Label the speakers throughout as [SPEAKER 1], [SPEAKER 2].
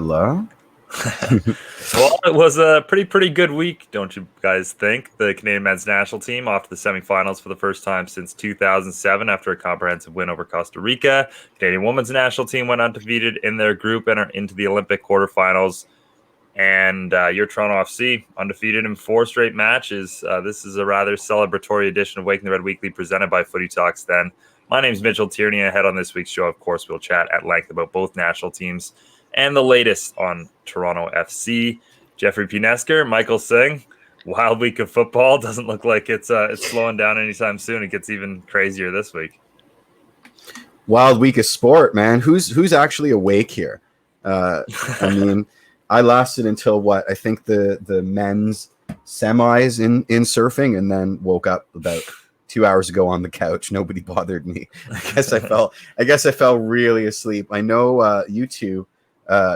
[SPEAKER 1] Hello.
[SPEAKER 2] Well, it was a pretty good week, don't you guys think? The Canadian men's national team off to the semifinals for the first time since 2007 after a comprehensive win over Costa Rica. Canadian women's national team went undefeated in their group and are into the Olympic quarterfinals. And your Toronto FC undefeated in 4 straight matches. This is a rather celebratory edition of Waking the Red Weekly presented by Footy Talks. Then my name is Mitchell Tierney. Ahead on this week's show, of course, we'll chat at length about both national teams and the latest on Toronto FC. Jeffrey Pinesker, Michael Singh. Wild week of football. Doesn't look like it's slowing down anytime soon. It gets even crazier this week.
[SPEAKER 1] Wild week of sport, man. Who's actually awake here? I mean, I lasted until what? I think the men's semis in surfing, and then woke up about 2 hours ago on the couch. Nobody bothered me. I guess I fell really asleep. I know you two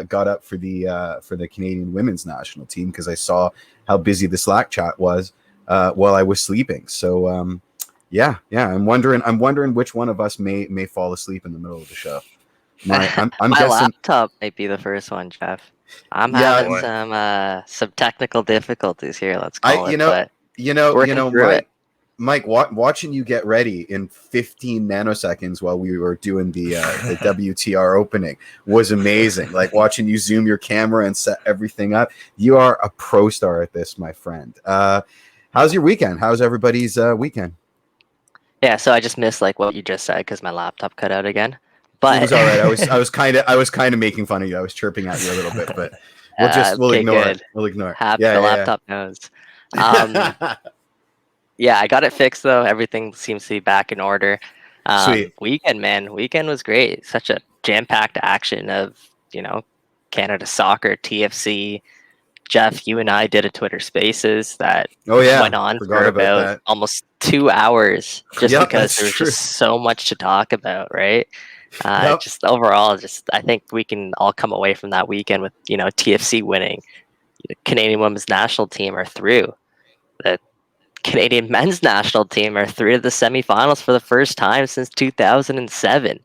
[SPEAKER 1] got up for the Canadian women's national team because I saw how busy the Slack chat was while I was sleeping. So yeah. I'm wondering which one of us may fall asleep in the middle of the show. I'm
[SPEAKER 3] My
[SPEAKER 1] guessing
[SPEAKER 3] laptop might be the first one, Jeff. I'm having some technical difficulties here. Let's call it.
[SPEAKER 1] Mike, watching you get ready in 15 nanoseconds while we were doing the WTR opening was amazing. Like watching you zoom your camera and set everything up. You are a pro star at this, my friend. How's your weekend? How's everybody's weekend?
[SPEAKER 3] Yeah, so I just missed like what you just said because my laptop cut out again. But
[SPEAKER 1] it was all right. I was kind of making fun of you. I was chirping at you a little bit, but we'll ignore
[SPEAKER 3] good.
[SPEAKER 1] it. We'll ignore it.
[SPEAKER 3] The laptop knows. Yeah, I got it fixed though. Everything seems to be back in order.
[SPEAKER 1] Sweet.
[SPEAKER 3] Weekend was great. Such a jam-packed action of, Canada soccer, TFC. Jeff, you and I did a Twitter Spaces that went on for about almost 2 hours just because there was just so much to talk about, right? Just overall, I think we can all come away from that weekend with, TFC winning. The Canadian women's national team are through. The Canadian men's national team are through to the semifinals for the first time since 2007.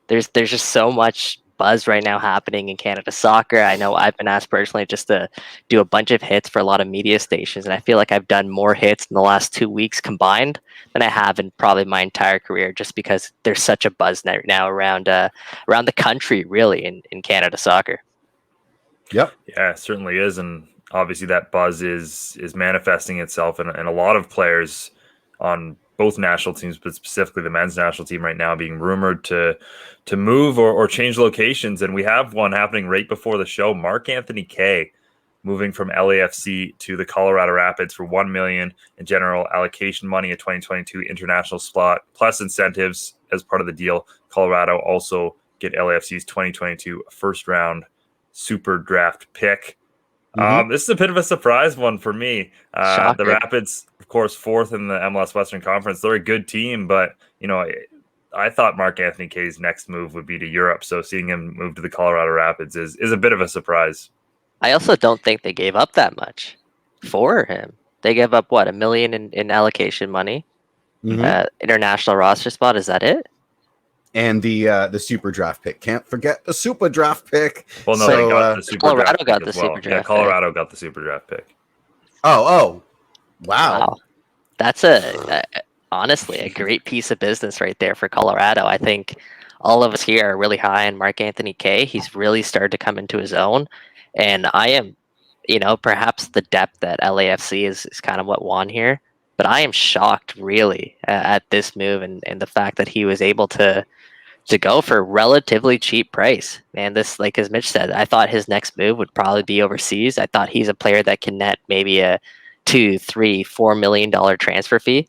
[SPEAKER 3] There's just so much buzz right now happening in Canada soccer. I know I've been asked personally just to do a bunch of hits for a lot of media stations, and I feel like I've done more hits in the last 2 weeks combined than I have in probably my entire career, just because there's such a buzz now around the country, really, in Canada soccer.
[SPEAKER 1] Yep.
[SPEAKER 2] Yeah, it certainly is, and obviously that buzz is manifesting itself, and a lot of players on both national teams, but specifically the men's national team right now being rumored to move or change locations. And we have one happening right before the show. Mark-Anthony Kaye moving from LAFC to the Colorado Rapids for $1 million in general allocation money, a 2022 international slot, plus incentives as part of the deal. Colorado also get LAFC's 2022 first round super draft pick. This is a bit of a surprise one for me. The Rapids, of course, 4th in the MLS Western Conference. They're a good team, but I thought Mark-Anthony Kaye's next move would be to Europe. So seeing him move to the Colorado Rapids is a bit of a surprise.
[SPEAKER 3] I also don't think they gave up that much for him. They gave up $1 million in allocation money, international roster spot. Is that it?
[SPEAKER 1] And the super draft pick. Can't forget the super draft pick.
[SPEAKER 2] Well, no, they got the super
[SPEAKER 3] Colorado
[SPEAKER 2] draft
[SPEAKER 3] got
[SPEAKER 2] pick
[SPEAKER 3] the
[SPEAKER 2] as well.
[SPEAKER 3] super draft pick.
[SPEAKER 2] Colorado got the super draft pick.
[SPEAKER 1] Oh, wow.
[SPEAKER 3] That's honestly a great piece of business right there for Colorado. I think all of us here are really high on Mark-Anthony Kaye. He's really started to come into his own, and I am, perhaps the depth at LAFC is kind of what won here. But I am shocked, really, at this move and the fact that he was able to go for a relatively cheap price. And this, like as Mitch said, I thought his next move would probably be overseas. I thought he's a player that can net maybe a $2, $3, $4 million transfer fee.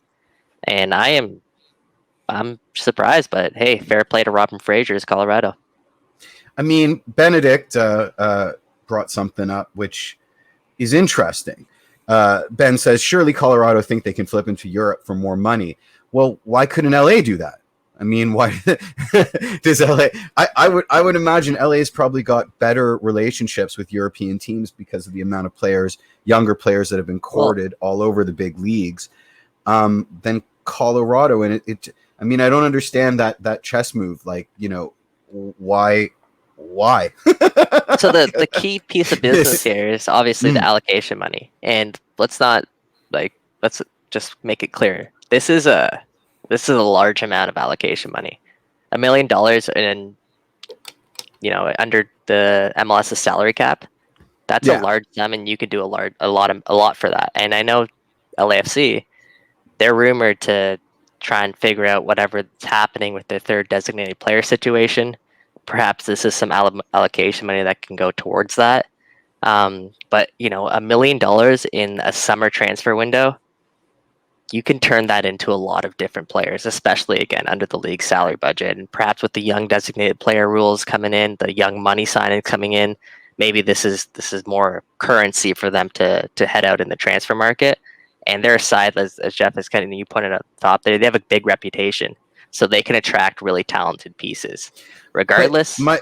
[SPEAKER 3] And I'm surprised, but hey, fair play to Robin Fraser's Colorado.
[SPEAKER 1] I mean, Benedict brought something up which is interesting. Ben says, surely Colorado think they can flip into Europe for more money. Well, why couldn't LA do that? I mean, why does LA? I would imagine LA's probably got better relationships with European teams because of the amount of players, younger players that have been courted all over the big leagues, than Colorado. And I mean, I don't understand that chess move. Like, why why?
[SPEAKER 3] So the key piece of business here is obviously the allocation money, and let's just make it clear. This is a large amount of allocation money. $1 million in, under the MLS's salary cap. That's a large sum, and you could do a lot for that. And I know LAFC, they're rumored to try and figure out whatever's happening with their third designated player situation. Perhaps this is some allocation money that can go towards that. But $1 million in a summer transfer window, you can turn that into a lot of different players, especially again under the league salary budget, and perhaps with the young designated player rules coming in, the young money signing coming in. Maybe this is more currency for them to head out in the transfer market. And their side, as Jeff has kind of you pointed out, they have a big reputation, so they can attract really talented pieces. Regardless,
[SPEAKER 1] my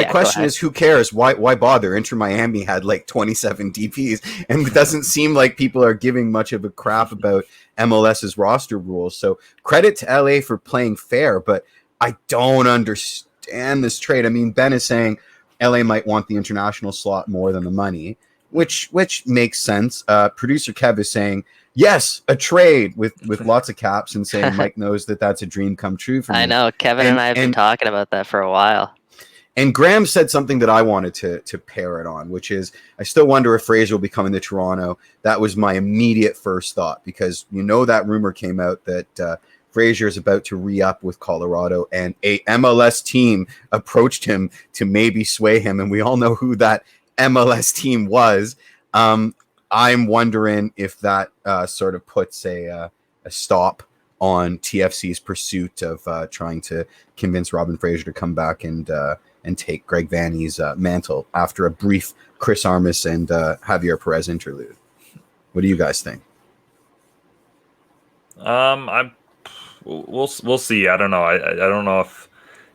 [SPEAKER 1] question is, who cares? Why bother? Inter Miami had like 27 DPs, and it doesn't seem like people are giving much of a crap about MLS's roster rules. So credit to LA for playing fair, but I don't understand this trade. I mean, Ben is saying LA might want the international slot more than the money, which makes sense. Producer Kev is saying, yes, a trade with lots of caps, and saying Mike knows that's a dream come true for me.
[SPEAKER 3] I know. Kevin and I have been talking about that for a while.
[SPEAKER 1] And Graham said something that I wanted to pair it on, which is I still wonder if Fraser will be coming to Toronto. That was my immediate first thought, because that rumor came out that Fraser is about to re-up with Colorado, and a MLS team approached him to maybe sway him, and we all know who that MLS team was. I'm wondering if that sort of puts a stop on TFC's pursuit of trying to convince Robin Fraser to come back and take Greg Vanney's mantle after a brief Chris Armas and Javier Perez interlude. What do you guys think?
[SPEAKER 2] We'll see. I don't know. I don't know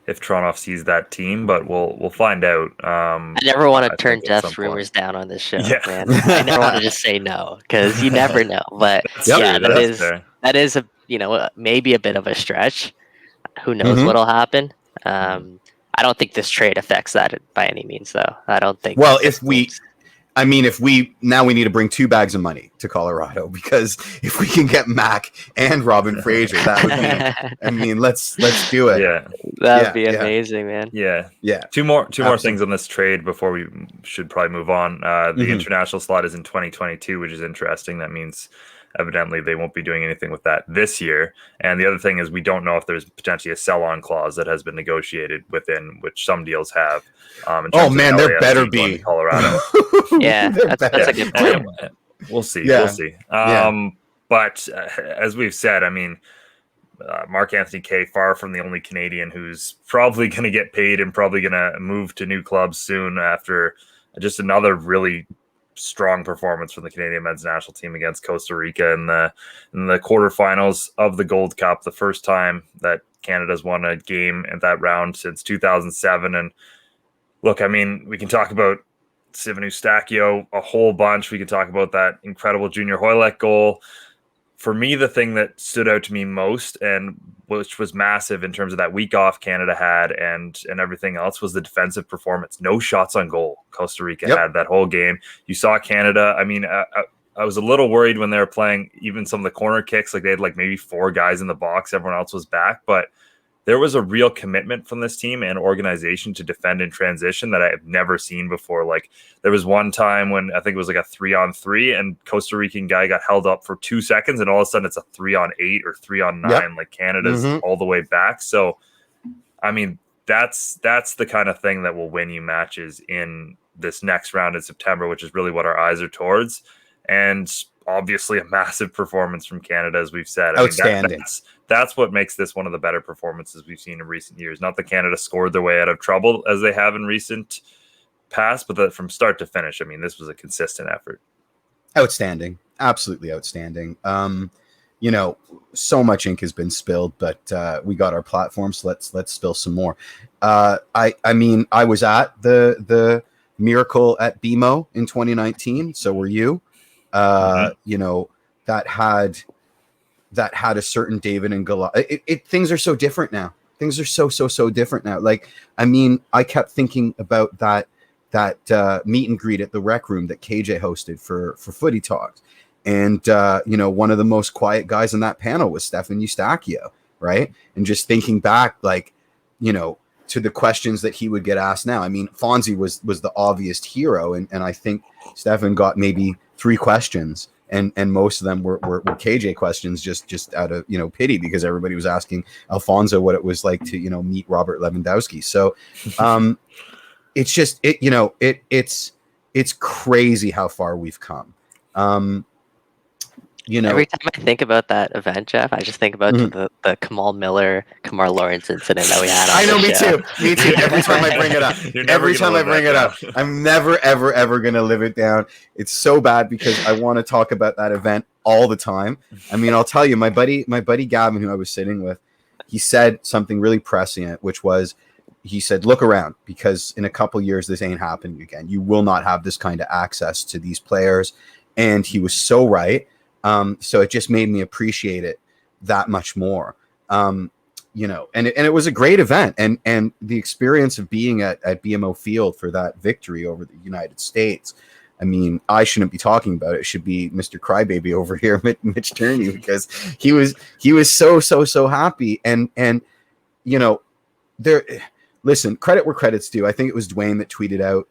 [SPEAKER 2] if Toronto sees that team, but we'll find out.
[SPEAKER 3] I never want to turn Jeff's rumors down on this show, man. I never want to just say no, because you never know. But that is a maybe a bit of a stretch. Who knows what'll happen? I don't think this trade affects that by any means, though. I don't think.
[SPEAKER 1] Well, if we need to bring 2 bags of money to Colorado, because if we can get Mac and Robin Fraser, that would be, let's do it.
[SPEAKER 2] Yeah.
[SPEAKER 3] That'd be amazing, man.
[SPEAKER 2] Yeah.
[SPEAKER 1] Yeah.
[SPEAKER 2] Two more things on this trade before we should probably move on. The international slot is in 2022, which is interesting. That means evidently they won't be doing anything with that this year. And the other thing is we don't know if there's potentially a sell-on clause that has been negotiated within, which some deals have.
[SPEAKER 1] There better be.
[SPEAKER 2] Colorado.
[SPEAKER 3] Yeah, that's a good point.
[SPEAKER 2] We'll see.
[SPEAKER 1] Yeah.
[SPEAKER 2] We'll see. But as we've said, Mark Anthony Kaye, far from the only Canadian who's probably going to get paid and probably going to move to new clubs soon after just another really strong performance from the Canadian men's national team against Costa Rica in the quarterfinals of the Gold Cup, the first time that Canada's won a game at that round since 2007. And look, we can talk about Sivanu Estakio a whole bunch. We can talk about that incredible Junior Hoylett goal. For me, the thing that stood out to me most, and which was massive in terms of that week off Canada had and everything else, was the defensive performance. No shots on goal Costa Rica had that whole game. You saw Canada. I was a little worried when they were playing even some of the corner kicks. Like they had maybe 4 guys in the box. Everyone else was back. But there was a real commitment from this team and organization to defend in transition that I have never seen before. There was one time when I think it was a 3-on-3 and Costa Rican guy got held up for 2 seconds, and all of a sudden it's a 3-on-8 or 3-on-9. Canada's all the way back. So, that's the kind of thing that will win you matches in this next round in September, which is really what our eyes are towards. And obviously a massive performance from Canada, as we've said.
[SPEAKER 1] Outstanding.
[SPEAKER 2] That's what makes this one of the better performances we've seen in recent years. Not that Canada scored their way out of trouble as they have in recent past, but that from start to finish, this was a consistent effort.
[SPEAKER 1] Outstanding. Absolutely outstanding. So much ink has been spilled, but we got our platform, so let's spill some more. I was at the Miracle at BMO in 2019, so were you. That had a certain David and Goliath. Things are so different now. Things are so different now. Like, I mean, I kept thinking about that meet and greet at the rec room that KJ hosted for Footy Talks. And, one of the most quiet guys on that panel was Stefan Estakio, right? And just thinking back, like, to the questions that he would get asked now. I mean, Fonzie was the obvious hero. And I think Stefan got maybe 3 questions. And most of them were KJ questions, just out of pity, because everybody was asking Alfonso what it was like to meet Robert Lewandowski. So it's just it's crazy how far we've come.
[SPEAKER 3] Every time I think about that event, Jeff, I just think about the Kamal Lawrence incident that we had.
[SPEAKER 1] I know, me too. Every time I bring it up, I'm never, ever going to live it down. It's so bad because I want to talk about that event all the time. I mean, I'll tell you, my buddy Gavin, who I was sitting with, he said something really prescient, which was, he said, look around, because in a couple years, this ain't happening again. You will not have this kind of access to these players. And he was so right. So it just made me appreciate it that much more. And it was a great event, and the experience of being at BMO Field for that victory over the United States. I mean, I shouldn't be talking about it. It should be Mr. Crybaby over here, Mitch Turney, because he was so happy. And there, listen, credit where credit's due. I think it was Dwayne that tweeted out,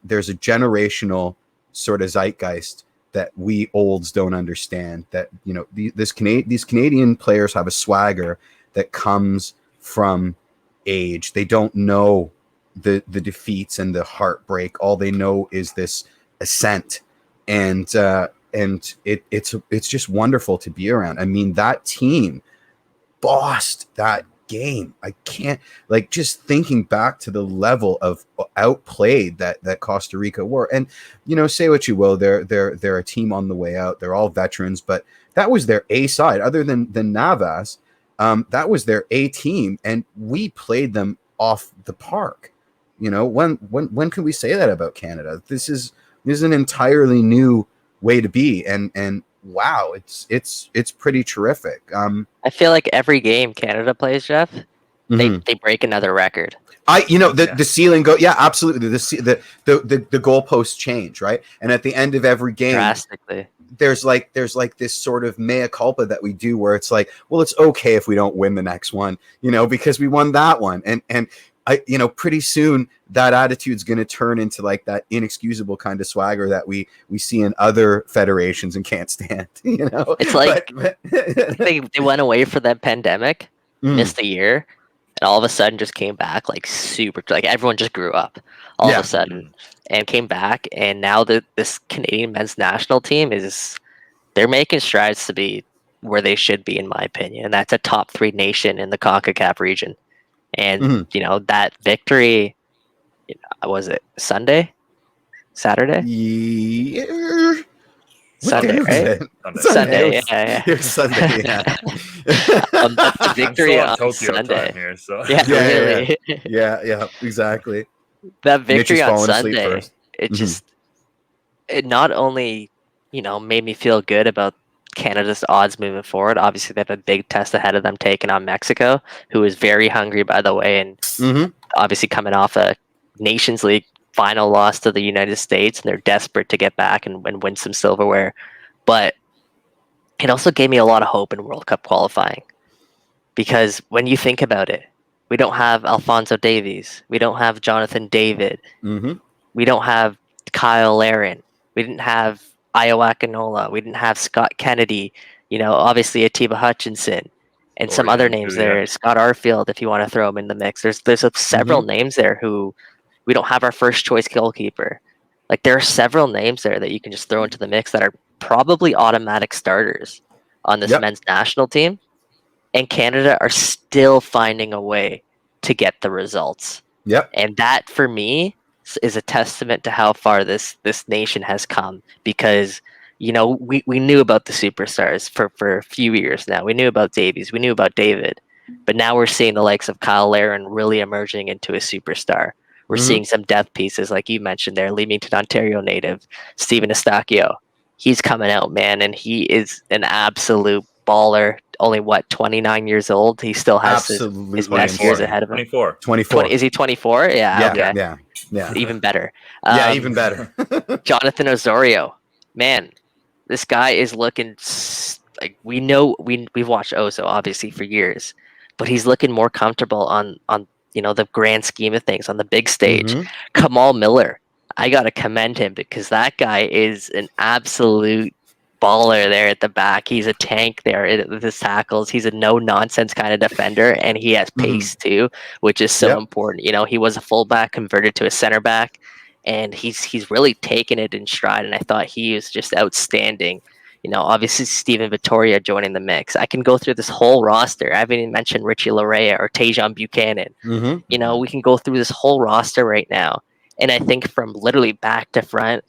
[SPEAKER 1] there's a generational sort of zeitgeist that we olds don't understand, that these Canadian players have a swagger that comes from age. They don't know the defeats and the heartbreak. All they know is this ascent, and it's just wonderful to be around. I mean, that team bossed that game. I can't, like, just thinking back to the level of outplayed that Costa Rica were. And say what you will, they're a team on the way out. They're all veterans, but that was their A side. Other than Navas, that was their A team, and we played them off the park. When can we say that about Canada? This is an entirely new way to be, and wow, it's pretty terrific.
[SPEAKER 3] I feel like every game Canada plays, Jeff, they break another record.
[SPEAKER 1] The ceiling go, yeah, absolutely. The goalposts change, right? And at the end of every game, drastically, there's like this sort of mea culpa that we do, where it's like, well, it's okay if we don't win the next one, because we won that one, and I, pretty soon that attitude's going to turn into like that inexcusable kind of swagger that we see in other federations and can't stand.
[SPEAKER 3] It's like they went away for that pandemic, missed a year, and all of a sudden just came back like super. Like everyone just grew up all of a sudden and came back, and now this Canadian men's national team they're making strides to be where they should be, in my opinion. And that's a top 3 nation in the CONCACAF region. And that victory, was it Saturday?
[SPEAKER 1] Yeah.
[SPEAKER 3] Sunday, right?
[SPEAKER 1] Sunday,
[SPEAKER 3] yeah.
[SPEAKER 1] Sunday, yeah.
[SPEAKER 3] The victory on
[SPEAKER 2] Tokyo
[SPEAKER 3] Sunday.
[SPEAKER 2] Here, so.
[SPEAKER 3] Really.
[SPEAKER 1] Yeah, exactly.
[SPEAKER 3] That victory on Sunday, it just, it not only, made me feel good about Canada's odds moving forward. Obviously, they have a big test ahead of them, taking on Mexico, who is very hungry, by the way, and obviously coming off a Nations League final loss to the United States, and they're desperate to get back and win some silverware. But it also gave me a lot of hope in World Cup qualifying, because when you think about it, we don't have Alphonso Davies, we don't have Jonathan David, we don't have Kyle Larin, we didn't have Io Akinola, we didn't have Scott Kennedy, obviously Atiba Hutchinson, and some other names there. Scott Arfield, if you want to throw him in the mix. There's several names there who we don't have our first choice goalkeeper. Like, there are several names there that you can just throw into the mix that are probably automatic starters on this men's national team. And Canada are still finding a way to get the results. And that, for me, is a testament to how far this nation has come, because we knew about the superstars for a few years now. We knew about Davies, we knew about David, but now we're seeing the likes of Kyle Larin really emerging into a superstar. We're seeing some depth pieces, like you mentioned there, Leamington, Ontario native Stephen Estakio. He's coming out, man, and he is an absolute baller. only 29 years old. He still has his best years ahead of him.
[SPEAKER 2] 24.
[SPEAKER 1] 24.
[SPEAKER 3] Is he 24? Yeah. Okay.
[SPEAKER 1] Yeah.
[SPEAKER 3] Even better.
[SPEAKER 1] Even better.
[SPEAKER 3] Jonathan Osorio, man, this guy is looking like we've watched Oso obviously for years, but he's looking more comfortable on the grand scheme of things on the big stage.
[SPEAKER 1] Mm-hmm.
[SPEAKER 3] Kamal Miller, I gotta commend him because that guy is an absolute baller there at the back. He's a tank there with his tackles. He's a no nonsense kind of defender, and he has pace too, which is so important. He was a fullback converted to a center back, and he's really taken it in stride. And I thought he was just outstanding. Obviously Steven Vittoria joining the mix. I can go through this whole roster. I haven't even mentioned Richie Larea or Tejan Buchanan.
[SPEAKER 1] Mm-hmm.
[SPEAKER 3] We can go through this whole roster right now. And I think from literally back to front,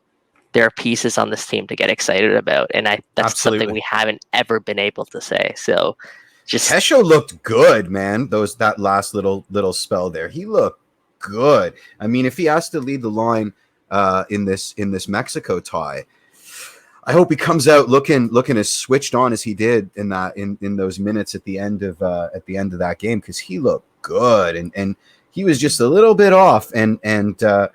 [SPEAKER 3] there are pieces on this team to get excited about. And that's
[SPEAKER 1] Absolutely.
[SPEAKER 3] something we haven't ever been able to say. So just
[SPEAKER 1] Tesho looked good, man. That last little spell there. He looked good. I mean, if he has to lead the line in this Mexico tie, I hope he comes out looking as switched on as he did in those minutes at the end of that game, because he looked good and he was just a little bit off and I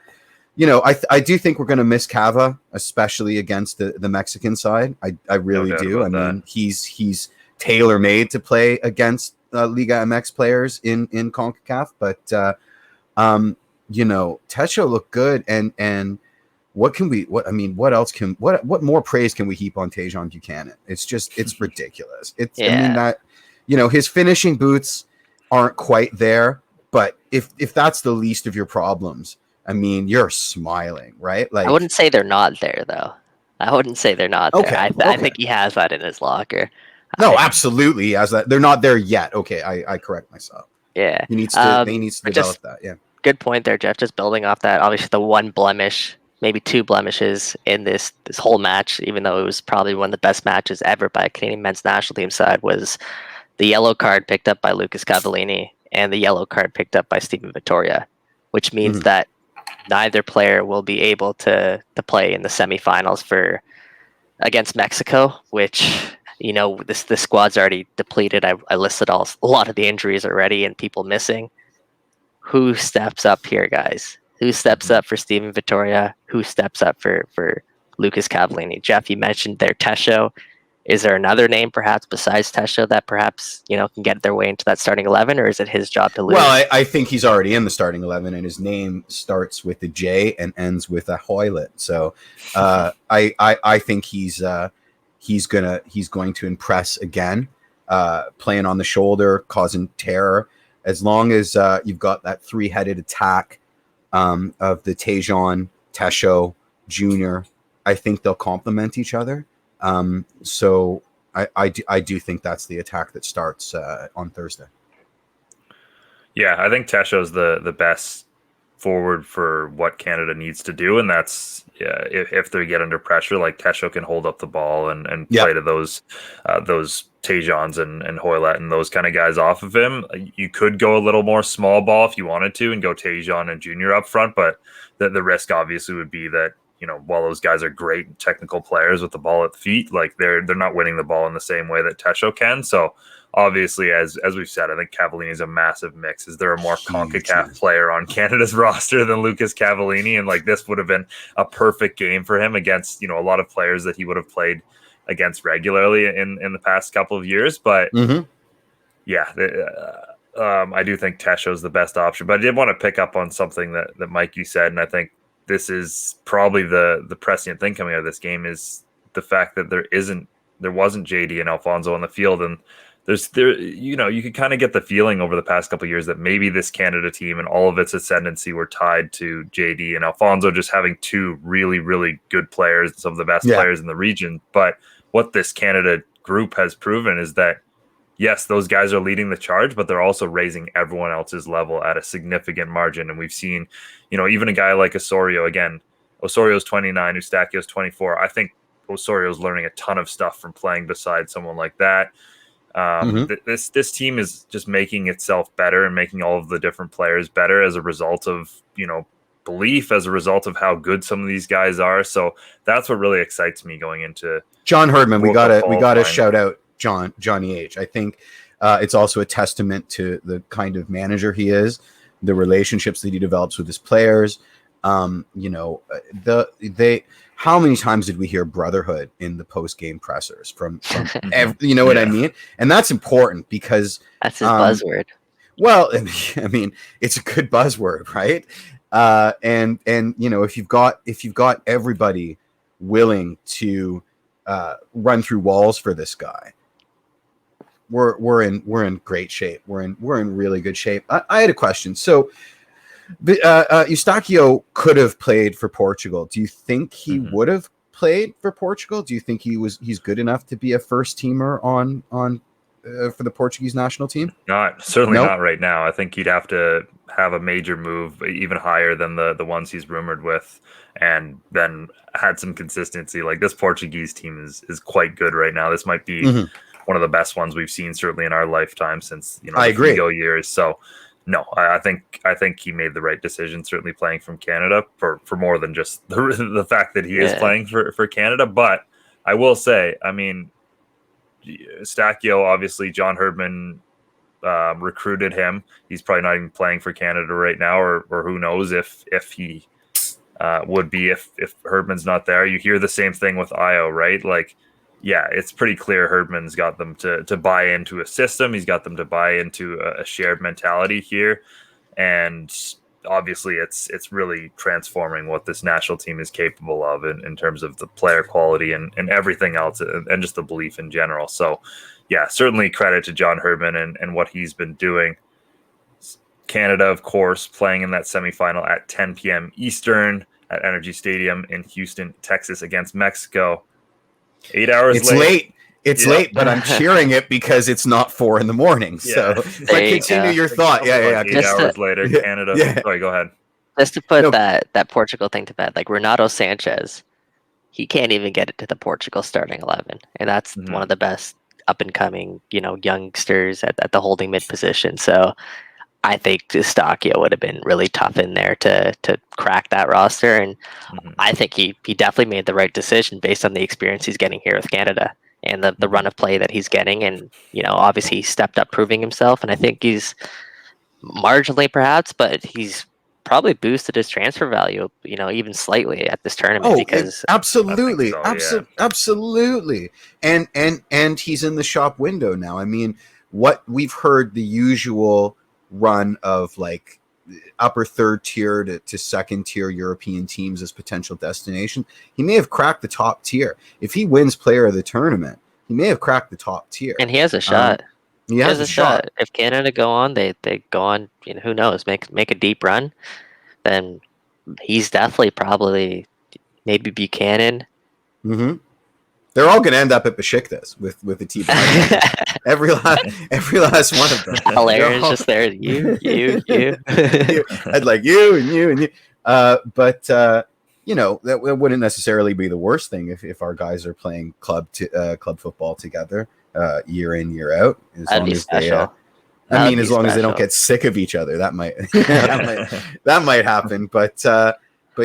[SPEAKER 1] do think we're going to miss Cava, especially against the Mexican side. I really do. I mean, he's tailor made to play against Liga MX players in CONCACAF, but Tesho looked good and. What more praise can we heap on Tejan Buchanan? It's ridiculous. I mean that, his finishing boots aren't quite there, but if that's the least of your problems, I mean, you're smiling, right? Like,
[SPEAKER 3] I wouldn't say they're not there though. I wouldn't say they're not there. I think he has that in his locker.
[SPEAKER 1] No, absolutely he has that. They're not there yet. Okay, I correct myself.
[SPEAKER 3] Yeah.
[SPEAKER 1] He needs to develop that. Yeah.
[SPEAKER 3] Good point there, Jeff. Just building off that, obviously the one blemish, maybe two blemishes in this whole match, even though it was probably one of the best matches ever by a Canadian men's national team side, was the yellow card picked up by Lucas Cavallini and the yellow card picked up by Steven Vittoria, which means that neither player will be able to play in the semifinals against Mexico, which, this squad's already depleted. I listed a lot of the injuries already and people missing. Who steps up here, guys? Who steps up for Steven Vittoria? Who steps up for Lucas Cavallini? Jeff, you mentioned their Tesho. Is there another name perhaps besides Tesho that perhaps, can get their way into that starting 11, or is it his job to lose?
[SPEAKER 1] Well, I think he's already in the starting 11 and his name starts with a J and ends with a Hoylet. So I think he's going to impress again, playing on the shoulder, causing terror. As long as you've got that three-headed attack of the Tejan, Tesho, Junior, I think they'll complement each other. So I do think that's the attack that starts on Thursday.
[SPEAKER 2] Yeah, I think Tesho's the best forward for what Canada needs to do, and that's if they get under pressure, like Tesho can hold up the ball and play to those Tejans and Hoylet and those kind of guys off of him. You could go a little more small ball if you wanted to and go Tejan and Junior up front, but the risk obviously would be that, while those guys are great technical players with the ball at the feet, like they're not winning the ball in the same way that Tesho can. So obviously, as we've said, I think Cavallini is a massive mix. Is there a more CONCACAF player on Canada's roster than Lucas Cavallini? And like this would have been a perfect game for him against, a lot of players that he would have played against regularly in the past couple of years. But I do think Tesho's the best option. But I did want to pick up on something that Mike, you said, and I think this is probably the prescient thing coming out of this game is the fact that there wasn't JD and Alfonso on the field, and you could kind of get the feeling over the past couple of years that maybe this Canada team and all of its ascendancy were tied to JD and Alfonso just having two really, really good players, some of the best players in the region. But what this Canada group has proven is that, yes, those guys are leading the charge, but they're also raising everyone else's level at a significant margin. And we've seen, even a guy like Osorio, again, Osorio's 29, Estakio's 24. I think Osorio's learning a ton of stuff from playing beside someone like that. This team is just making itself better and making all of the different players better as a result of, belief, as a result of how good some of these guys are. So that's what really excites me going into
[SPEAKER 1] John Herdman. We got to shout out Johnny H. I think it's also a testament to the kind of manager he is, the relationships that he develops with his players. How many times did we hear brotherhood in the post-game pressers from you know what I mean? And that's important because
[SPEAKER 3] that's his buzzword.
[SPEAKER 1] Well, I mean, it's a good buzzword, right? And if you've got everybody willing to run through walls for this guy, we're in great shape. We're in really good shape. I had a question. So, Estakio could have played for Portugal. Do you think he would have played for Portugal? Do you think he's good enough to be a first teamer on for the Portuguese national team?
[SPEAKER 2] Not right now. I think he'd have to have a major move even higher than the ones he's rumored with, and then had some consistency. Like, this Portuguese team is quite good right now. This might be one of the best ones we've seen certainly in our lifetime since the Figo years. So no, I think he made the right decision, certainly playing from Canada for more than just the fact that he is playing for Canada. But I will say, I mean, Estakio, obviously, John Herdman recruited him. He's probably not even playing for Canada right now, or who knows if he would be if Herdman's not there. You hear the same thing with Io, right? Like, yeah, it's pretty clear Herdman's got them to buy into a system. He's got them to buy into a shared mentality here, and obviously it's really transforming what this national team is capable of in terms of the player quality and everything else, and just the belief in general. So yeah, certainly credit to John Herdman and what he's been doing. Canada, of course, playing in that semifinal at 10 p.m. Eastern at Energy Stadium in Houston, Texas, against Mexico. 8 hours
[SPEAKER 1] it's late. It's late, but I'm cheering it because it's not 4 a.m. So continue your thought. Yeah.
[SPEAKER 2] 8 hours later, Canada. Sorry, go ahead.
[SPEAKER 3] Just to put that Portugal thing to bed, like Renato Sanchez, he can't even get it to the Portugal starting 11, and that's one of the best up and coming, youngsters at the holding mid position. So I think Estakio would have been really tough in there to crack that roster, and I think he definitely made the right decision based on the experience he's getting here with Canada and the run of play that he's getting. And obviously he stepped up proving himself, and I think he's marginally perhaps, but he's probably boosted his transfer value even slightly at this tournament. Because
[SPEAKER 1] absolutely and he's in the shop window now. I mean, what we've heard, the usual run of like upper third tier to second tier European teams as potential destination, he may have cracked the top tier. If he wins player of the tournament, he may have cracked the top tier,
[SPEAKER 3] and he has a shot. He has a shot. If Canada go on, they go on, who knows, make a deep run, then he's definitely probably maybe Buchanan.
[SPEAKER 1] They're all going to end up at Besiktas with the team. every last one of them.
[SPEAKER 3] Aaron's just there. You.
[SPEAKER 1] I'd like you and you and you. But that wouldn't necessarily be the worst thing if our guys are playing club football together year in, year out.
[SPEAKER 3] That'd be special.
[SPEAKER 1] As long as they don't get sick of each other, that might that might happen. But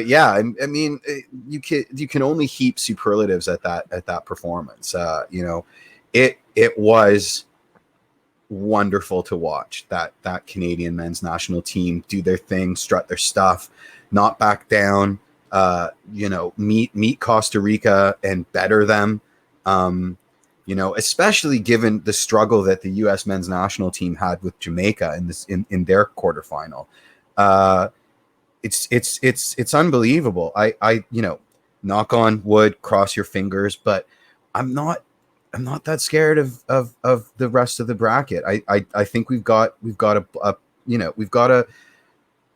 [SPEAKER 1] yeah, I mean, you can only heap superlatives at that performance. It was wonderful to watch that Canadian men's national team do their thing, strut their stuff, not back down. Meet Costa Rica and better them. Especially given the struggle that the U.S. men's national team had with Jamaica in their quarterfinal. It's unbelievable. I knock on wood, cross your fingers, but I'm not that scared of the rest of the bracket. I think we've got a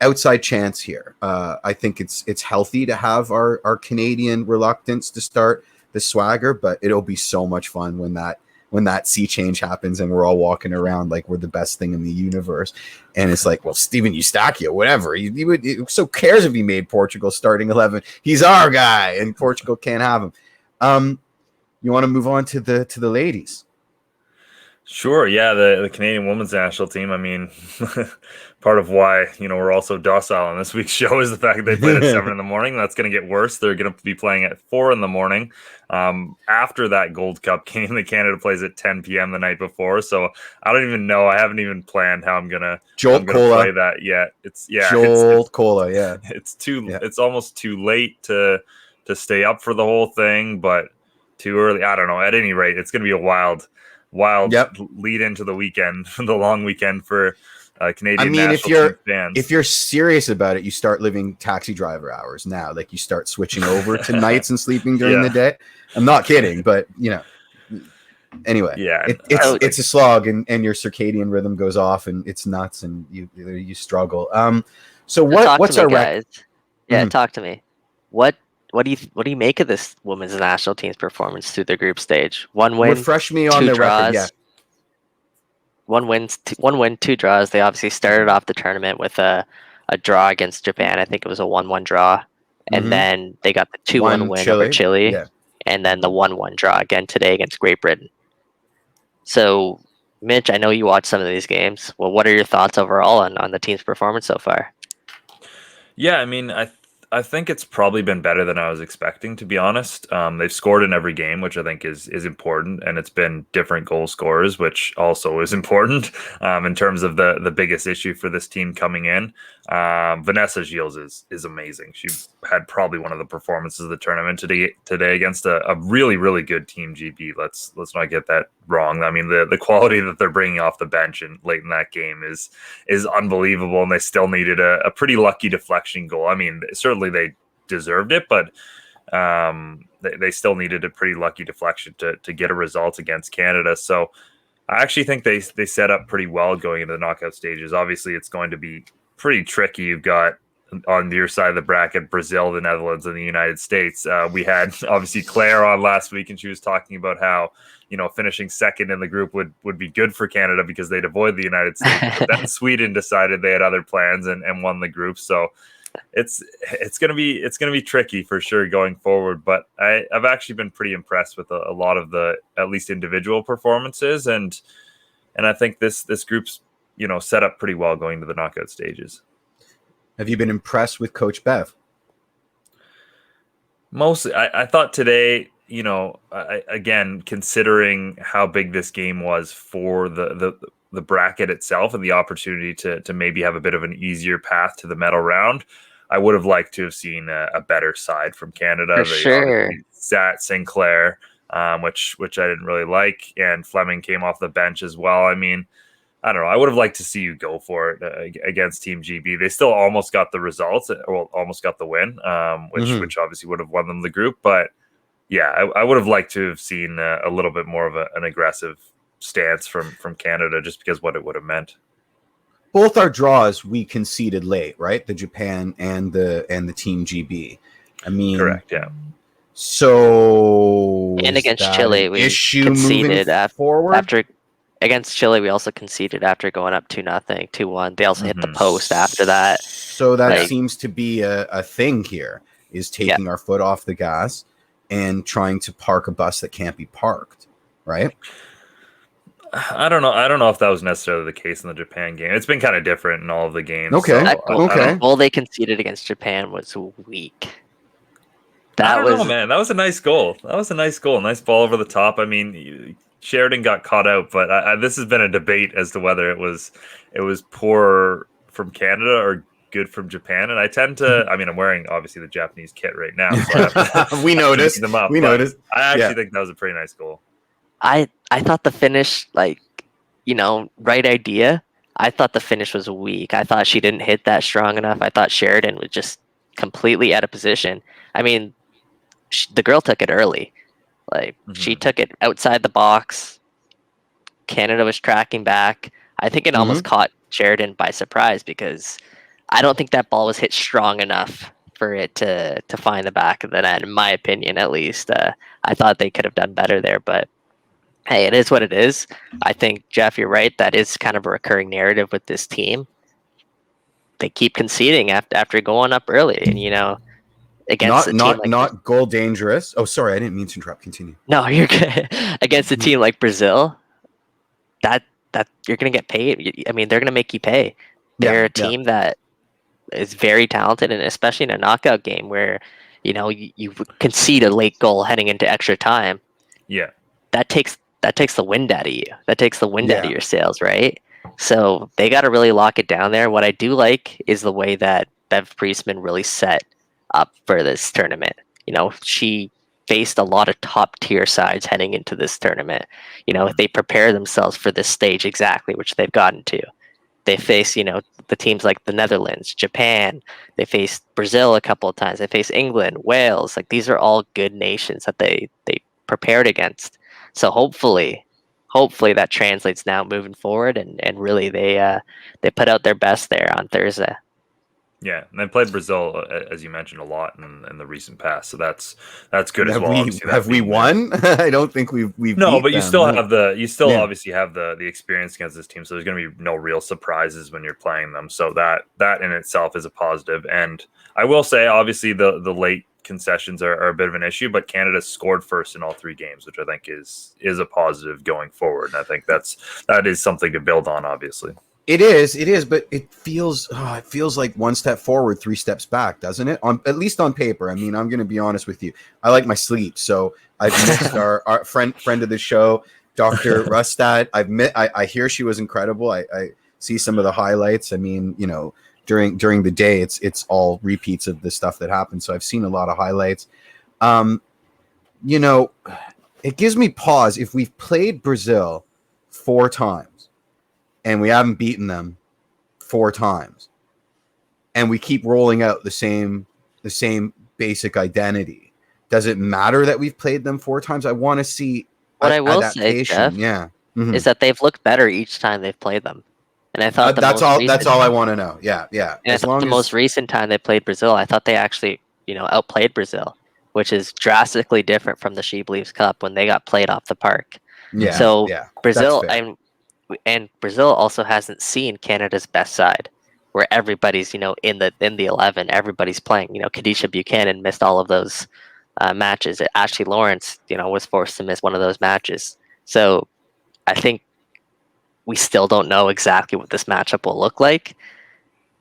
[SPEAKER 1] outside chance here. I think it's healthy to have our Canadian reluctance to start the swagger, but it'll be so much fun when that sea change happens and we're all walking around like we're the best thing in the universe. And it's like, well, Steven Estakio, whatever. He would so cares if he made Portugal starting 11. He's our guy, and Portugal can't have him. You want to move on to the ladies?
[SPEAKER 2] Sure, yeah, the Canadian women's national team. I mean, part of why we're also docile on this week's show is the fact that they played at 7 in the morning. That's going to get worse. They're going to be playing at 4 in the morning. After that Gold Cup game, the Canada plays at 10 p.m. the night before. So I don't even know. I haven't even planned how I'm gonna play that yet. It's
[SPEAKER 1] Cola. Yeah,
[SPEAKER 2] it's almost too late to stay up for the whole thing, but too early. I don't know. At any rate, it's going to be a wild lead into the weekend, the long weekend for Canadian national team fans.
[SPEAKER 1] If you're serious about it, you start living taxi driver hours now. Like you start switching over to nights and sleeping during the day. I'm not kidding, but anyway, it's a slog, and your circadian rhythm goes off, and it's nuts, and you struggle. So what's our
[SPEAKER 3] guys? Yeah, talk to me. What do you make of this women's national team's performance through the group stage? One win,
[SPEAKER 1] refresh me on the record. Yeah,
[SPEAKER 3] one win, 2 draws. They obviously started off the tournament with a draw against Japan. I think it was a 1-1 draw, and then they got the 2-1 win over Chile, and then the 1-1 draw again today against Great Britain. So, Mitch, I know you watched some of these games. Well, what are your thoughts overall on the team's performance so far?
[SPEAKER 2] Yeah, I mean, I think it's probably been better than I was expecting, to be honest. They've scored in every game, which I think is important, and it's been different goal scorers, which also is important in terms of the biggest issue for this team coming in. Vanessa Gilles is amazing. She had probably one of the performances of the tournament today against a really, really good team GB. Let's not get that wrong. I mean, the quality that they're bringing off the bench and late in that game is unbelievable, and they still needed a pretty lucky deflection goal. I mean, certainly they deserved it, but they still needed a pretty lucky deflection to get a result against Canada. So I actually think they set up pretty well going into the knockout stages. Obviously, it's going to be pretty tricky. You've got on your side of the bracket Brazil, the Netherlands, and the United States. We had obviously Claire on last week, and she was talking about how finishing second in the group would be good for Canada because they'd avoid the United States. But then Sweden decided they had other plans and won the group. So it's gonna be tricky for sure going forward. But I've actually been pretty impressed with a lot of the at least individual performances, and I think this group's set up pretty well going to the knockout stages.
[SPEAKER 1] Have you been impressed with Coach Bev?
[SPEAKER 2] Mostly, I thought today, again, considering how big this game was for the bracket itself and the opportunity to maybe have a bit of an easier path to the medal round, I would have liked to have seen a better side from Canada.
[SPEAKER 3] For sure.
[SPEAKER 2] Sat Sinclair, which I didn't really like, and Fleming came off the bench as well. I mean, I don't know. I would have liked to see you go for it against Team GB. They still almost got the results, or almost got the win, which obviously would have won them the group. But yeah, I would have liked to have seen a little bit more of an aggressive stance from Canada, just because what it would have meant.
[SPEAKER 1] Both our draws we conceded late, right? The Japan and the Team GB. I mean,
[SPEAKER 2] correct. Yeah.
[SPEAKER 3] So and against Chile, we conceded after. Against Chile, we also conceded after going up 2-0, 2-1. They also hit the post after that.
[SPEAKER 1] So that seems to be a thing here, is taking our foot off the gas and trying to park a bus that can't be parked, right?
[SPEAKER 2] I don't know if that was necessarily the case in the Japan game. It's been kind of different in all of the games.
[SPEAKER 1] Okay.
[SPEAKER 3] The goal they conceded against Japan was weak.
[SPEAKER 2] That was a nice goal. Nice ball over the top. I mean, Sheridan got caught out, but this has been a debate as to whether it was poor from Canada or good from Japan. And I tend to, I mean, I'm wearing obviously the Japanese kit right now, so I have to
[SPEAKER 1] we noticed them up. We noticed.
[SPEAKER 2] I actually think that was a pretty nice goal.
[SPEAKER 3] I thought the finish, right idea. I thought the finish was weak. I thought she didn't hit that strong enough. I thought Sheridan was just completely out of position. I mean, the girl took it early. She took it outside the box. Canada was tracking back. I think it almost caught Sheridan by surprise because I don't think that ball was hit strong enough for it to find the back of the net, in my opinion, at least. I thought they could have done better there, but hey, it is what it is. I think, Jeff, you're right. That is kind of a recurring narrative with this team. They keep conceding after going up early, and against
[SPEAKER 1] not goal dangerous. Oh, sorry, I didn't mean to interrupt. Continue.
[SPEAKER 3] No, you're good. Against a team like Brazil, that you're going to get paid. I mean, they're going to make you pay. They're a team that is very talented, and especially in a knockout game where, you concede a late goal heading into extra time.
[SPEAKER 2] Yeah.
[SPEAKER 3] That takes the wind out of you. That takes the wind out of your sails, right? So they got to really lock it down there. What I do like is the way that Bev Priestman really set up for this tournament. She faced a lot of top tier sides heading into this tournament. They prepare themselves for this stage exactly, which they've gotten to. They face, the teams like the Netherlands, Japan. They faced Brazil a couple of times. They faced England, Wales. Like, these are all good nations that they prepared against. So hopefully that translates now moving forward, and really they put out their best there on Thursday.
[SPEAKER 2] Yeah, and they played Brazil, as you mentioned, a lot in the recent past, so that's good as well.
[SPEAKER 1] Have we won? I don't think we've
[SPEAKER 2] no, but you still have obviously have the experience against this team, so there's going to be no real surprises when you're playing them. So that in itself is a positive. And I will say, obviously, the late concessions are a bit of an issue, but Canada scored first in all 3 games, which I think is a positive going forward. And I think that is something to build on, obviously.
[SPEAKER 1] It is, but it feels like 1 step forward, 3 steps back, doesn't it? At least on paper. I mean, I'm going to be honest with you. I like my sleep, so I've missed our friend of the show, Dr. Rustad. I hear she was incredible. I see some of the highlights. I mean, during the day, it's all repeats of the stuff that happened. So I've seen a lot of highlights. It gives me pause. If we've played Brazil 4 times, and we haven't beaten them 4 times, and we keep rolling out the same basic identity, does it matter that we've played them 4 times? I want to see
[SPEAKER 3] what I will say, Jeff, is that they've looked better each time they've played them. And I thought that's
[SPEAKER 1] all I want to know. Yeah.
[SPEAKER 3] And as the most recent time they played Brazil, I thought they actually outplayed Brazil, which is drastically different from the She Believes Cup when they got played off the park.
[SPEAKER 1] Yeah.
[SPEAKER 3] So Brazil, and Brazil also hasn't seen Canada's best side, where everybody's in the 11, everybody's playing. Kadisha Buchanan missed all of those matches. Ashley Lawrence, was forced to miss one of those matches. So I think we still don't know exactly what this matchup will look like.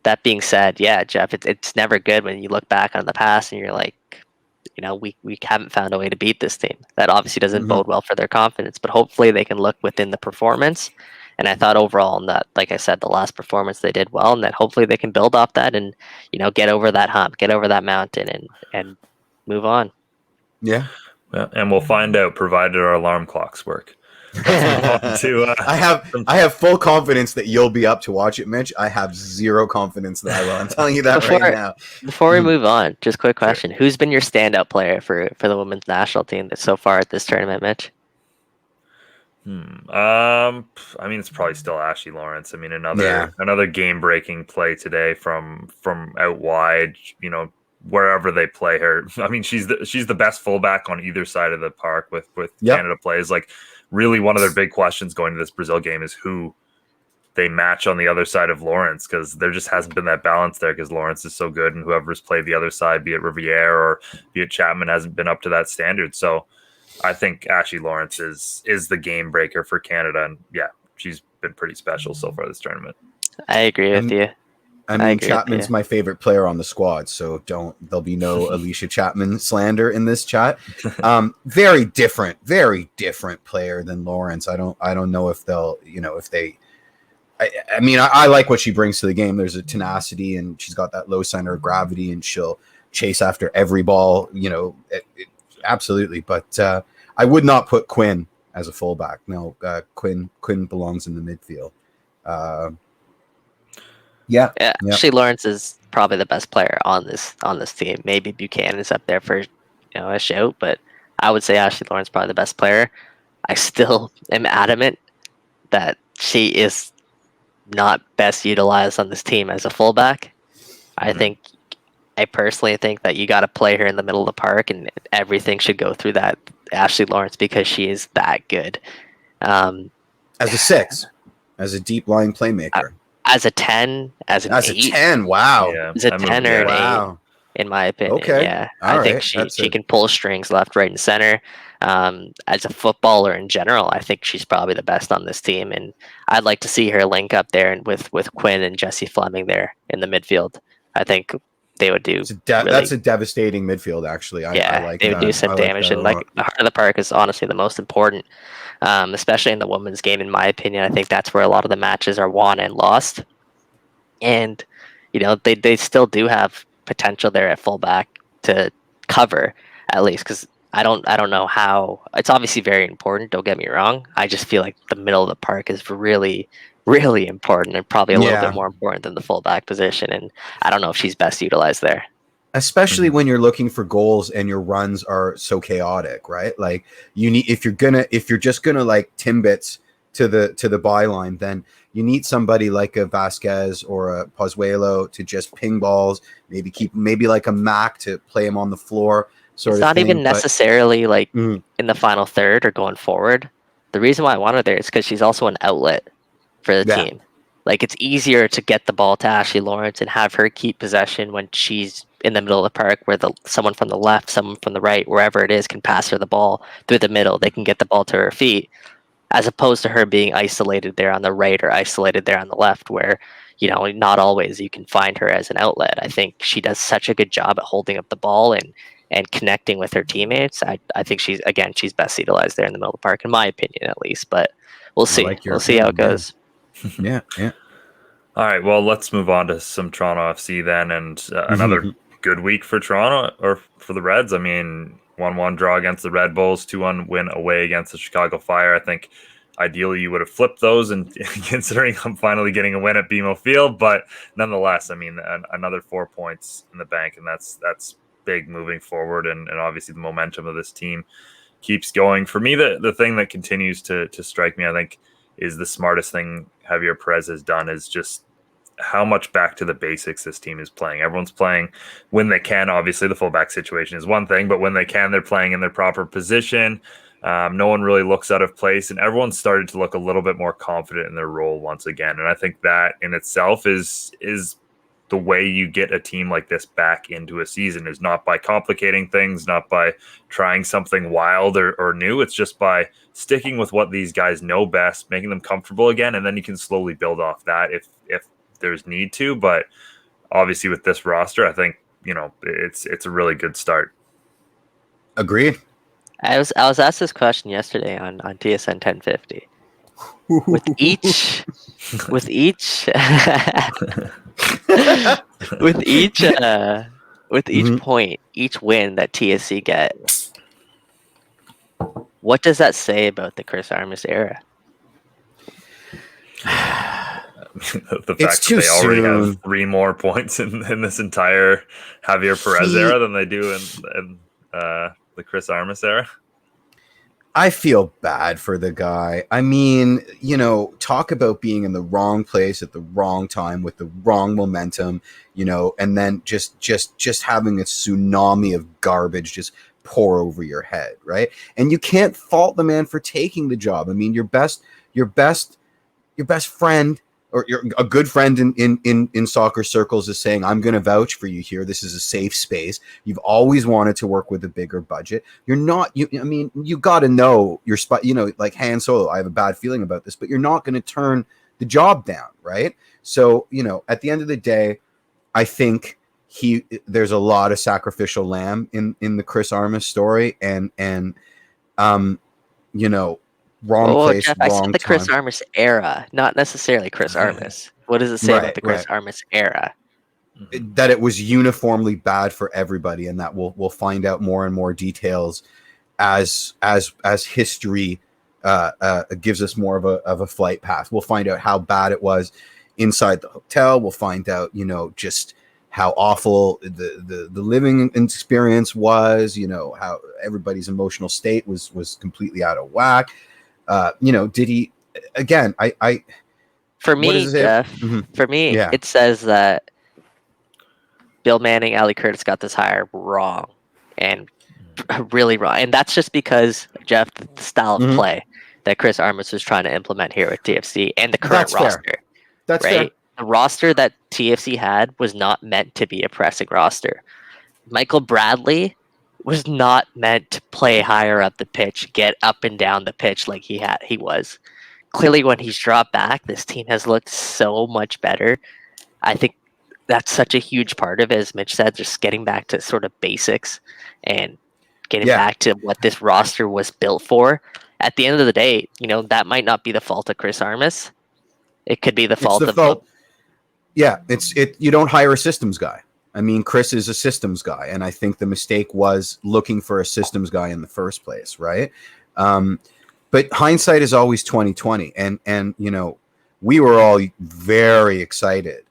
[SPEAKER 3] That being said, yeah, Jeff, it's never good when you look back on the past and you're like, we haven't found a way to beat this team. That obviously doesn't bode well for their confidence, but hopefully they can look within the performance. And I thought overall in that, like I said, the last performance they did well, and that hopefully they can build off that and, get over that hump, get over that mountain and move on.
[SPEAKER 1] Yeah.
[SPEAKER 2] And we'll find out, provided our alarm clocks work.
[SPEAKER 1] I have full confidence that you'll be up to watch it, Mitch. I have zero confidence that I will. I'm telling you that right now.
[SPEAKER 3] Before we move on, just quick question: who's been your standout player for the women's national team so far at this tournament, Mitch?
[SPEAKER 2] I mean, it's probably still Ashley Lawrence. I mean, another game-breaking play today from out wide. Wherever they play her. I mean, she's the best fullback on either side of the park with Canada plays. Like, really, one of their big questions going to this Brazil game is who they match on the other side of Lawrence, because there just hasn't been that balance there, because Lawrence is so good, and whoever's played the other side, be it Riviere or be it Chapman, hasn't been up to that standard. So I think Ashley Lawrence is the game breaker for Canada, and she's been pretty special so far this tournament.
[SPEAKER 3] I agree with you.
[SPEAKER 1] I mean, Chapman's my favorite player on the squad, so there'll be no Alicia Chapman slander in this chat. Very different player than Lawrence. I don't know if they'll, I mean, I like what she brings to the game. There's a tenacity, and she's got that low center of gravity, and she'll chase after every ball, absolutely. But I would not put Quinn as a fullback. No, Quinn belongs in the midfield.
[SPEAKER 3] Ashley Lawrence is probably the best player on this team. Maybe Buchanan is up there for a shout, but I would say Ashley Lawrence is probably the best player. I still am adamant that she is not best utilized on this team as a fullback. I personally think that you got to play her in the middle of the park, and everything should go through that Ashley Lawrence, because she is that good.
[SPEAKER 1] As a 6, as a deep lying playmaker.
[SPEAKER 3] As a 10, as an 8.
[SPEAKER 1] As a 10, wow.
[SPEAKER 3] Yeah, as a 10 or an 8, in my opinion.
[SPEAKER 1] Okay.
[SPEAKER 3] Yeah, I think she can pull strings left, right, and center. As a footballer in general, I think she's probably the best on this team, and I'd like to see her link up there and with Quinn and Jesse Fleming there in the midfield. I think they would do
[SPEAKER 1] that's a devastating midfield, actually. I like
[SPEAKER 3] they would do some damage, and like the heart of the park is honestly the most important, especially in the women's game. In my opinion, I think that's where a lot of the matches are won and lost, and they still do have potential there at fullback to cover at least, because I don't know how. It's obviously very important, don't get me wrong. I just feel like the middle of the park is really, really important, and probably a little bit more important than the fullback position. And I don't know if she's best utilized there.
[SPEAKER 1] Especially when you're looking for goals and your runs are so chaotic, right? Like you need, if you're just gonna like Timbits to the byline, then you need somebody like a Vasquez or a Pozuelo to just ping balls, maybe like a Mac to play him on the floor.
[SPEAKER 3] It's not even necessarily like in the final third or going forward. The reason why I want her there is because she's also an outlet for the team. Like, it's easier to get the ball to Ashley Lawrence and have her keep possession when she's in the middle of the park, where someone from the left, someone from the right, wherever it is, can pass her the ball through the middle. They can get the ball to her feet, as opposed to her being isolated there on the right or isolated there on the left, where not always you can find her as an outlet. I think she does such a good job at holding up the ball and connecting with her teammates. I think she's best utilized there in the middle of the park, in my opinion, at least. But we'll see. We'll see how it goes.
[SPEAKER 1] Yeah.
[SPEAKER 2] All right. Well, let's move on to some Toronto FC then, and another good week for Toronto, or for the Reds. I mean, 1-1 draw against the Red Bulls, 2-1 win away against the Chicago Fire. I think ideally you would have flipped those, and considering I'm finally getting a win at BMO Field, but nonetheless, I mean, another 4 points in the bank, and that's big moving forward, and obviously the momentum of this team keeps going. For me, the thing that continues to strike me, I think, is the smartest thing Javier Perez has done is just how much back to the basics this team is playing. Everyone's playing when they can. Obviously, the fullback situation is one thing, but when they can, they're playing in their proper position. No one really looks out of place, and everyone's started to look a little bit more confident in their role once again. And I think that in itself is the way you get a team like this back into a season, is not by complicating things, not by trying something wild or new. It's just by sticking with what these guys know best, making them comfortable again, and then you can slowly build off that if there's need to. But obviously with this roster, I think, it's a really good start.
[SPEAKER 1] Agreed.
[SPEAKER 3] I was asked this question yesterday on TSN 1050. With each point, each win that TSC get, what does that say about the Chris Armas era?
[SPEAKER 2] The fact that they already have 3 more points in this entire Javier Perez era than they do in the Chris Armas era.
[SPEAKER 1] I feel bad for the guy. I mean, talk about being in the wrong place at the wrong time with the wrong momentum, and then just having a tsunami of garbage just pour over your head, right? And you can't fault the man for taking the job. I mean, your best friend, or a good friend in soccer circles, is saying, I'm going to vouch for you here. This is a safe space. You've always wanted to work with a bigger budget. You're not, you got to know your spot, like Han Solo. I have a bad feeling about this, but you're not going to turn the job down, right? So, at the end of the day, I think there's a lot of sacrificial lamb in the Chris Armas story, and wrong place,
[SPEAKER 3] Jeff,
[SPEAKER 1] wrong
[SPEAKER 3] I said the
[SPEAKER 1] time.
[SPEAKER 3] Chris Armas era, not necessarily Chris Armas. What does it say about the Chris Armas era?
[SPEAKER 1] That it was uniformly bad for everybody, and that we'll find out more and more details as history gives us more of a flight path. We'll find out how bad it was inside the hotel. We'll find out, just how awful the living experience was. How everybody's emotional state was completely out of whack. Did he, again,
[SPEAKER 3] for me, Jeff, it says that Bill Manning, Ali Curtis got this hire wrong, and really wrong. And that's just because, Jeff, the style of play that Chris Armas was trying to implement here with TFC and the current roster.
[SPEAKER 1] Fair. That's
[SPEAKER 3] right?
[SPEAKER 1] fair.
[SPEAKER 3] The roster that TFC had was not meant to be a pressing roster. Michael Bradley was not meant to play higher up the pitch, get up and down the pitch like he was. Clearly, when he's dropped back, this team has looked so much better. I think that's such a huge part of it, as Mitch said, just getting back to sort of basics and getting back to what this roster was built for. At the end of the day, that might not be the fault of Chris Armas. It could be the fault of...
[SPEAKER 1] Yeah, you don't hire a systems guy. I mean, Chris is a systems guy, and I think the mistake was looking for a systems guy in the first place, right? But hindsight is always 20/20, and we were all very excited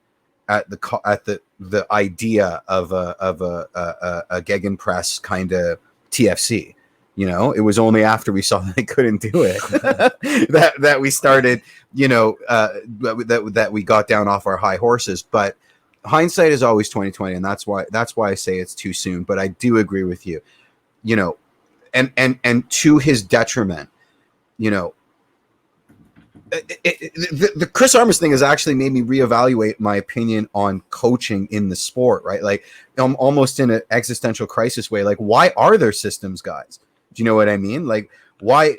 [SPEAKER 1] at the idea of a gegenpress kind of TFC. It was only after we saw that they couldn't do it that we started, that we got down off our high horses. But hindsight is always 20/20, and that's why I say it's too soon. But I do agree with you, and to his detriment, the Chris Armas thing has actually made me reevaluate my opinion on coaching in the sport, right? Like, I'm almost in an existential crisis way. Like, why are there systems guys? Do you know what I mean? Like, why?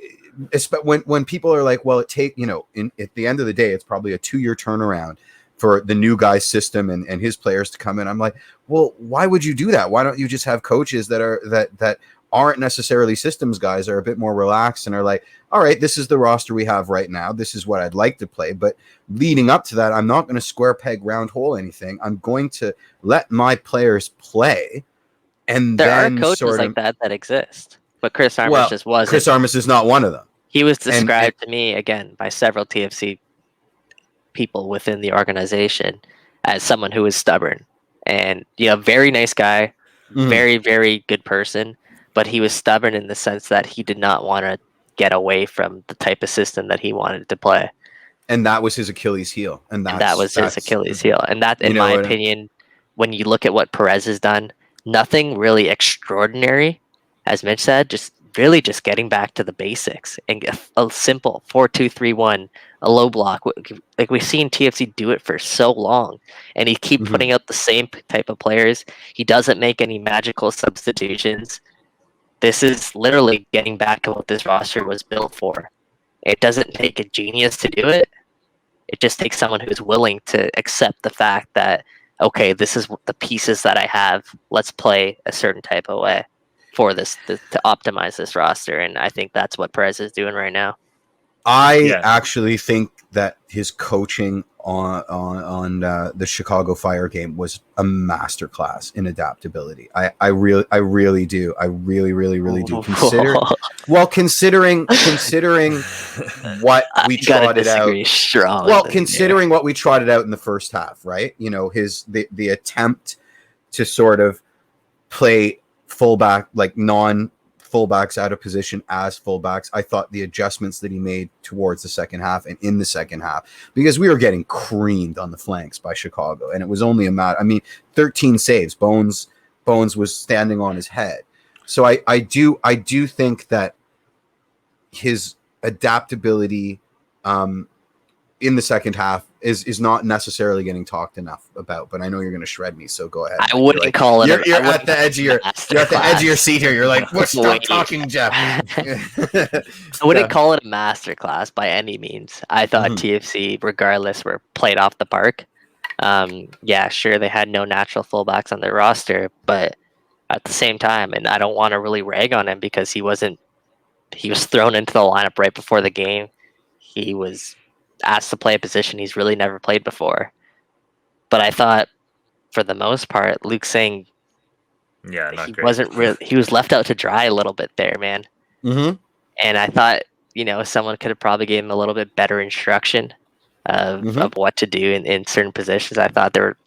[SPEAKER 1] When people are like, well, at the end of the day, it's probably a 2-year turnaround for the new guy's system and his players to come in. I'm like, well, why would you do that? Why don't you just have coaches that aren't necessarily systems guys, are a bit more relaxed and are like, all right, this is the roster we have right now. This is what I'd like to play. But leading up to that, I'm not going to square peg round hole anything. I'm going to let my players play. And
[SPEAKER 3] there are coaches like that exist. But Chris Armas just wasn't.
[SPEAKER 1] Chris Armas is not one of them.
[SPEAKER 3] He was described to me, again, by several TFC people within the organization as someone who was stubborn. And, very nice guy, very, very good person. But he was stubborn in the sense that he did not want to get away from the type of system that he wanted to play.
[SPEAKER 1] And that was his Achilles heel. And that was
[SPEAKER 3] his Achilles heel. And that, in my opinion, when you look at what Perez has done, nothing really extraordinary, as Mitch said, just getting back to the basics and a simple 4-2-3-1, a low block. Like, we've seen TFC do it for so long, and he keep putting out the same type of players. He doesn't make any magical substitutions. This is literally getting back to what this roster was built for. It doesn't take a genius to do it. It just takes someone who's willing to accept the fact that, okay, this is the pieces that I have. Let's play a certain type of way for this to optimize this roster, and I think that's what Perez is doing right now.
[SPEAKER 1] I actually think that his coaching on the Chicago Fire game was a masterclass in adaptability. I really do. I really do. Considering what we trotted out. Considering what we trotted out in the first half, right? The attempt to sort of play fullback, like non-fullbacks out of position as fullbacks. I thought the adjustments that he made towards the second half and in the second half, because we were getting creamed on the flanks by Chicago, and it was only a matter. 13 saves. Bones was standing on his head. So I do think that his adaptability in the second half is not necessarily getting talked enough about, but I know you're going to shred me, so go ahead.
[SPEAKER 3] I wouldn't call it.
[SPEAKER 1] You're at the edge of your seat here. You're like, "What? Stop talking, Jeff."
[SPEAKER 3] I wouldn't call it a masterclass by any means. I thought TFC, regardless, were played off the park. Sure, they had no natural fullbacks on their roster, but at the same time, and I don't want to really rag on him because he was thrown into the lineup right before the game. He was asked to play a position he's really never played before. But I thought, for the most part, Luke saying he was left out to dry a little bit there, man. And I thought, someone could have probably gave him a little bit better instruction of what to do in certain positions. I thought there were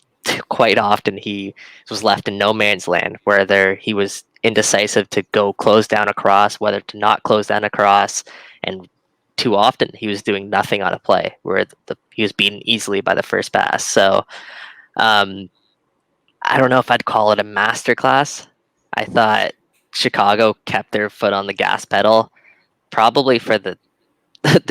[SPEAKER 3] quite often he was left in no man's land, whether he was indecisive to go close down a cross, whether to not close down a cross, and too often he was doing nothing on a play where he was beaten easily by the first pass. So I don't know if I'd call it a masterclass. I thought Chicago kept their foot on the gas pedal probably for the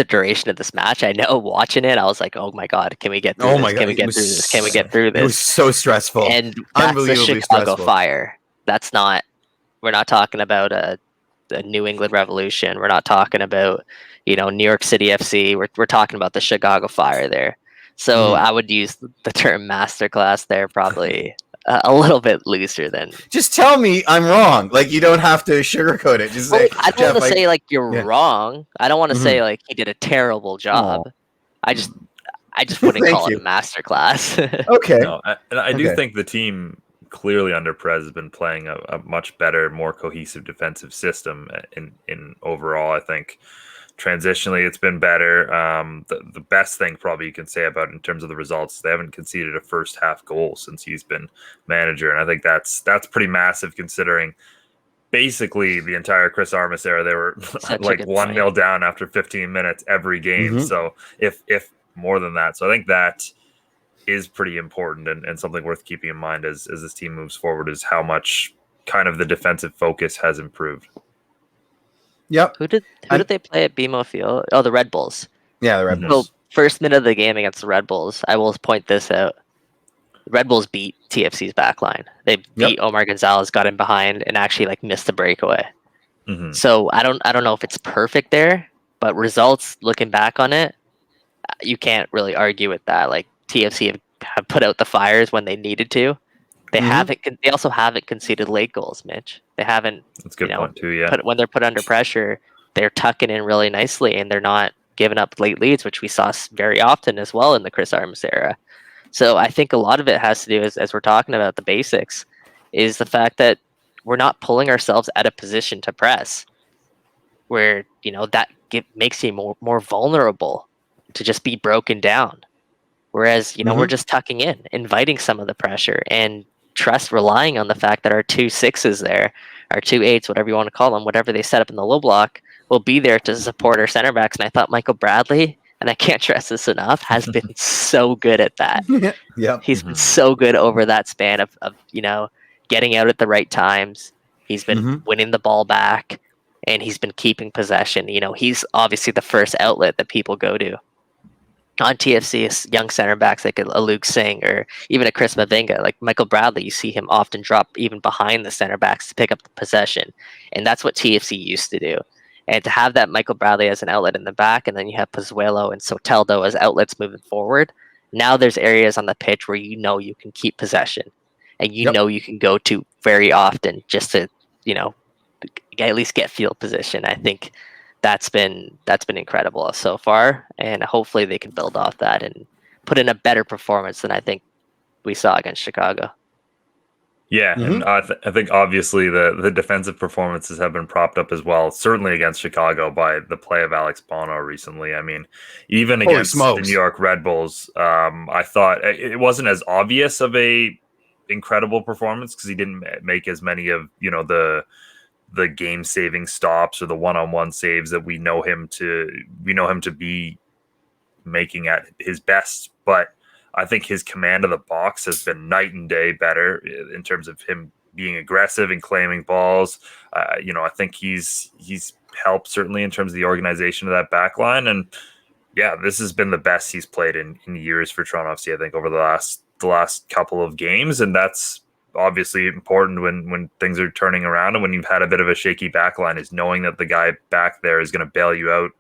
[SPEAKER 3] duration of this match. I know watching it, I was like, oh my God, can we get through this? Can we get through this? Can we get through this?
[SPEAKER 1] It was so stressful.
[SPEAKER 3] And that's the Chicago Fire. That's not We're not talking about a New England Revolution. We're not talking about, New York City FC. We're talking about the Chicago Fire there. So I would use the term masterclass there probably a little bit looser than.
[SPEAKER 1] Just tell me I'm wrong. Like, you don't have to sugarcoat it. Just say,
[SPEAKER 3] I don't want to say like you're wrong. I don't want to say like he did a terrible job. I just wouldn't call it a masterclass.
[SPEAKER 1] Okay.
[SPEAKER 2] No, I do think the team clearly under Prez has been playing a much better, more cohesive defensive system in overall. I think transitionally it's been better. The best thing probably you can say about it in terms of the results, they haven't conceded a first half goal since he's been manager, and I think that's pretty massive considering basically the entire Chris Armas era they were like 1-0 down after 15 minutes every game. So if more than that, so I think that is pretty important and something worth keeping in mind as this team moves forward, is how much kind of the defensive focus has improved.
[SPEAKER 1] Yep.
[SPEAKER 3] Who did they play at BMO Field? Oh, the Red Bulls.
[SPEAKER 1] Yeah, the Red Bulls.
[SPEAKER 3] So first minute of the game against the Red Bulls, I will point this out. The Red Bulls beat TFC's backline. They beat Omar Gonzalez, got in behind, and actually like missed the breakaway. So I don't know if it's perfect there, but results looking back on it, you can't really argue with that. Like TFC have put out the fires when they needed to. They haven't. They also haven't conceded late goals, Mitch. They haven't.
[SPEAKER 2] That's a good point too. Yeah.
[SPEAKER 3] When they're put under pressure, they're tucking in really nicely, and they're not giving up late leads, which we saw very often as well in the Chris Armas era. So I think a lot of it has to do, as we're talking about the basics, is the fact that we're not pulling ourselves out of position to press, where that makes you more vulnerable to just be broken down. Whereas we're just tucking in, inviting some of the pressure, and relying on the fact that our 2 6s there, our 2 8s, whatever you want to call them, whatever they set up in the low block, will be there to support our center backs. And I thought Michael Bradley, and I can't stress this enough, has been so good at that. He's been so good over that span of getting out at the right times. He's been winning the ball back, and he's been keeping possession. He's obviously the first outlet that people go to. On TFC, is young center backs like a Luke Singh or even a Chris Mavinga, like Michael Bradley, you see him often drop even behind the center backs to pick up the possession. And that's what TFC used to do. And to have that Michael Bradley as an outlet in the back, and then you have Pozuelo and Soteldo as outlets moving forward, now there's areas on the pitch where you can keep possession. And you can go to very often just to, at least get field position. I think that's been incredible so far, and hopefully they can build off that and put in a better performance than I think we saw against Chicago.
[SPEAKER 2] Yeah, and I think obviously the defensive performances have been propped up as well, certainly against Chicago by the play of Alex Bono recently. I mean, even against the New York Red Bulls, I thought it wasn't as obvious of a incredible performance because he didn't make as many of the game-saving stops or the one-on-one saves that we know him to be making at his best. But I think his command of the box has been night and day better in terms of him being aggressive and claiming balls. I think he's helped certainly in terms of the organization of that back line. And yeah, this has been the best he's played in years for Toronto FC, I think, over the last couple of games. And that's obviously important when things are turning around and when you've had a bit of a shaky back line, is knowing that the guy back there is going to bail you out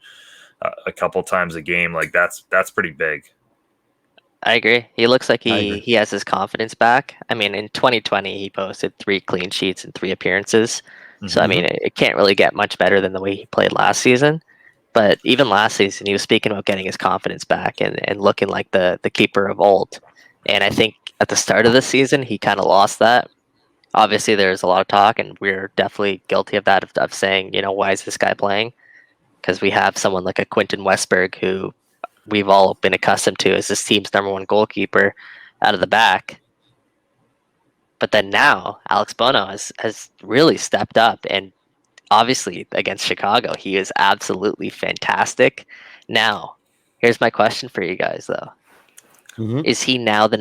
[SPEAKER 2] a couple times a game. Like that's pretty big.
[SPEAKER 3] I agree. He looks like he has his confidence back. I mean, in 2020, he posted 3 clean sheets in 3 appearances. So, I mean, it can't really get much better than the way he played last season. But even last season, he was speaking about getting his confidence back and looking like the keeper of old. And I think at the start of the season, he kind of lost that. Obviously, there's a lot of talk, and we're definitely guilty of that, of saying, why is this guy playing? Because we have someone like a Quentin Westberg, who we've all been accustomed to as this team's #1 goalkeeper out of the back. But then now, Alex Bono has really stepped up, and obviously against Chicago, he is absolutely fantastic. Now, here's my question for you guys, though. Is he now the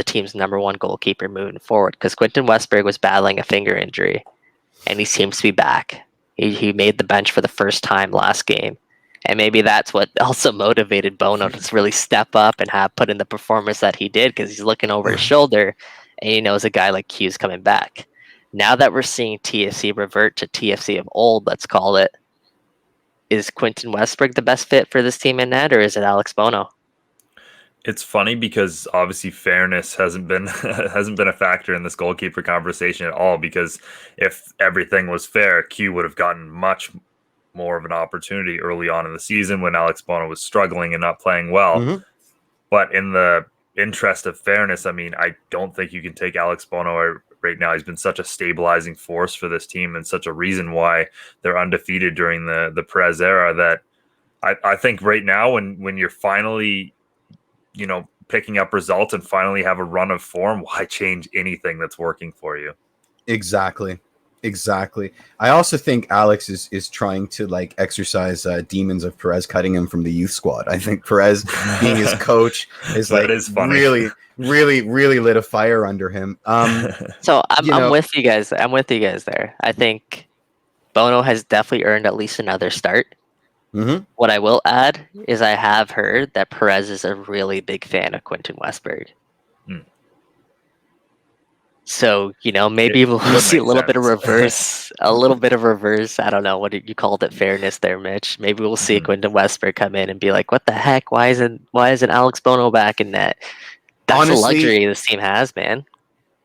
[SPEAKER 3] team's #1 goalkeeper moving forward? Because Quentin Westberg was battling a finger injury, and he seems to be back. He made the bench for the first time last game, and maybe that's what also motivated Bono to really step up and have put in the performance that he did, because he's looking over his shoulder, and he knows a guy like Q's coming back. Now that we're seeing TFC revert to TFC of old, let's call it, is Quentin Westberg the best fit for this team in net, or is it Alex Bono?
[SPEAKER 2] It's funny because obviously fairness hasn't been a factor in this goalkeeper conversation at all, because if everything was fair, Q would have gotten much more of an opportunity early on in the season when Alex Bono was struggling and not playing well.
[SPEAKER 1] Mm-hmm.
[SPEAKER 2] But in the interest of fairness, I mean, I don't think you can take Alex Bono right now. He's been such a stabilizing force for this team and such a reason why they're undefeated during the Perez era, that I think right now when you're finally, picking up results and finally have a run of form, why change anything that's working for you?
[SPEAKER 1] Exactly. I also think Alex is trying to like exercise demons of Perez cutting him from the youth squad. I think Perez being his coach is like really lit a fire under him.
[SPEAKER 3] So I'm with you guys. I'm with you guys there. I think Bono has definitely earned at least another start.
[SPEAKER 1] Mm-hmm.
[SPEAKER 3] What I will add is I have heard that Perez is a really big fan of Quentin Westberg. So, maybe we'll see a little bit of reverse, I don't know, what did you call it, fairness there, Mitch? Maybe we'll see Quentin Westberg come in and be like, what the heck? Why isn't Alex Bono back in net? That's honestly, a luxury this team has, man.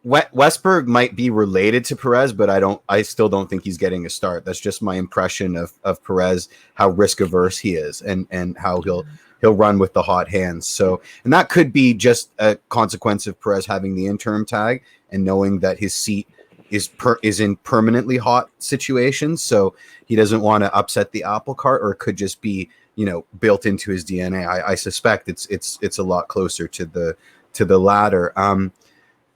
[SPEAKER 1] Westberg might be related to Perez, but I still don't think he's getting a start. That's just my impression of Perez, how risk averse he is, and how he'll run with the hot hands. So, and that could be just a consequence of Perez having the interim tag and knowing that his seat is in permanently hot situations. So he doesn't want to upset the apple cart, or it could just be, built into his DNA. I suspect it's a lot closer to the latter.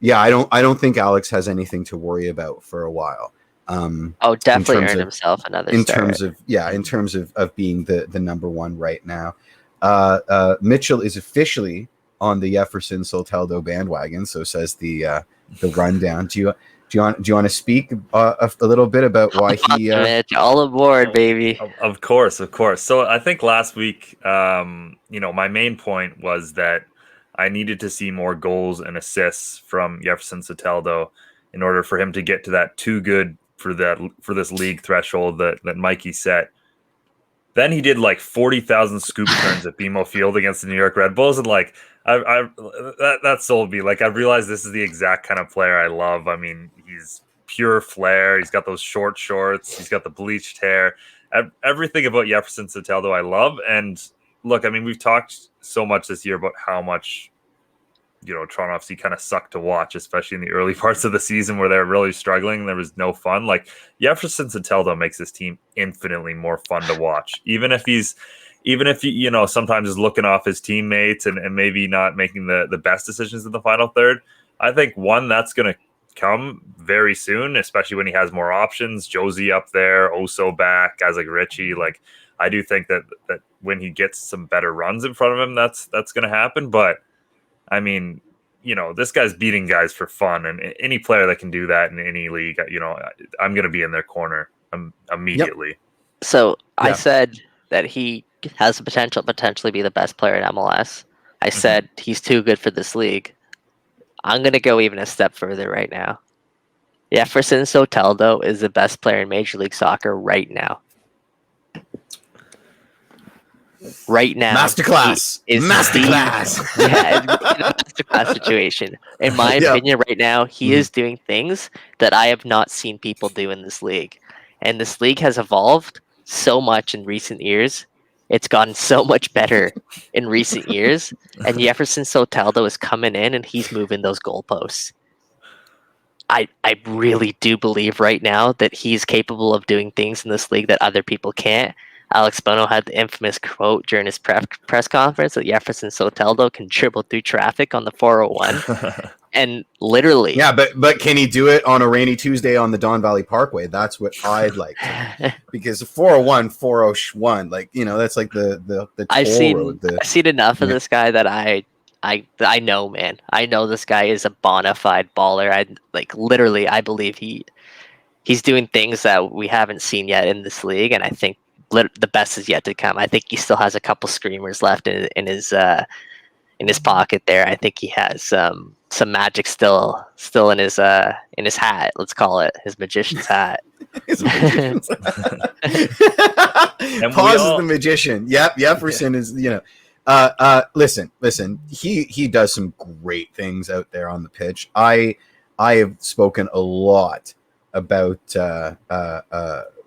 [SPEAKER 1] Yeah, I don't think Alex has anything to worry about for a while.
[SPEAKER 3] Definitely earned himself another start.
[SPEAKER 1] In terms of being the number one right now. Mitchell is officially on the Yeferson Soteldo bandwagon, so says the rundown. Do you want to speak a little bit about why he?
[SPEAKER 3] Mitch, all aboard, baby.
[SPEAKER 2] Of course. So I think last week, my main point was that I needed to see more goals and assists from Yeferson Soteldo in order for him to get to that too good for this league threshold that Mikey set. Then he did like 40,000 scoop turns at BMO Field against the New York Red Bulls, and like that sold me. Like I realized this is the exact kind of player I love. I mean, he's pure flair. He's got those short shorts. He's got the bleached hair. Everything about Yeferson Soteldo I love. And look, I mean, we've talked so much this year about how much Toronto FC kind of sucked to watch, especially in the early parts of the season where they were really struggling. There was no fun. Like Yeferson Soteldo makes this team infinitely more fun to watch, even if he sometimes is looking off his teammates and maybe not making the best decisions in the final third. I think that's going to come very soon, especially when he has more options. Josie up there, Oso back, guys like Richie. Like I do think that when he gets some better runs in front of him, that's going to happen. But I mean, this guy's beating guys for fun, and any player that can do that in any league, I'm going to be in their corner immediately.
[SPEAKER 3] Yep. So I said that he has the potential to potentially be the best player in MLS. I said he's too good for this league. I'm going to go even a step further right now. Yeferson Soteldo is the best player in Major League Soccer right now. Right now,
[SPEAKER 1] masterclass.
[SPEAKER 3] The masterclass situation. In my opinion, right now, he is doing things that I have not seen people do in this league. And this league has evolved so much in recent years. It's gotten so much better in recent years. And Yeferson Soteldo is coming in and he's moving those goalposts. I really do believe right now that he's capable of doing things in this league that other people can't. Alex Bono had the infamous quote during his press conference that Yeferson Soteldo can dribble through traffic on the 401. And literally...
[SPEAKER 1] Yeah, but can he do it on a rainy Tuesday on the Don Valley Parkway? That's what I'd like to. Because 401, 401, like, that's like the toll road.
[SPEAKER 3] I've seen enough of this guy that I know, man. I know this guy is a bona fide baller. I believe he's doing things that we haven't seen yet in this league, and I think the best is yet to come. I think he still has a couple screamers left in his pocket there. I think he has some magic still in his hat. Let's call it his magician's hat.
[SPEAKER 1] His magician's hat. Pause is the magician. Yep, Yeferson is, listen. He does some great things out there on the pitch. I have spoken a lot about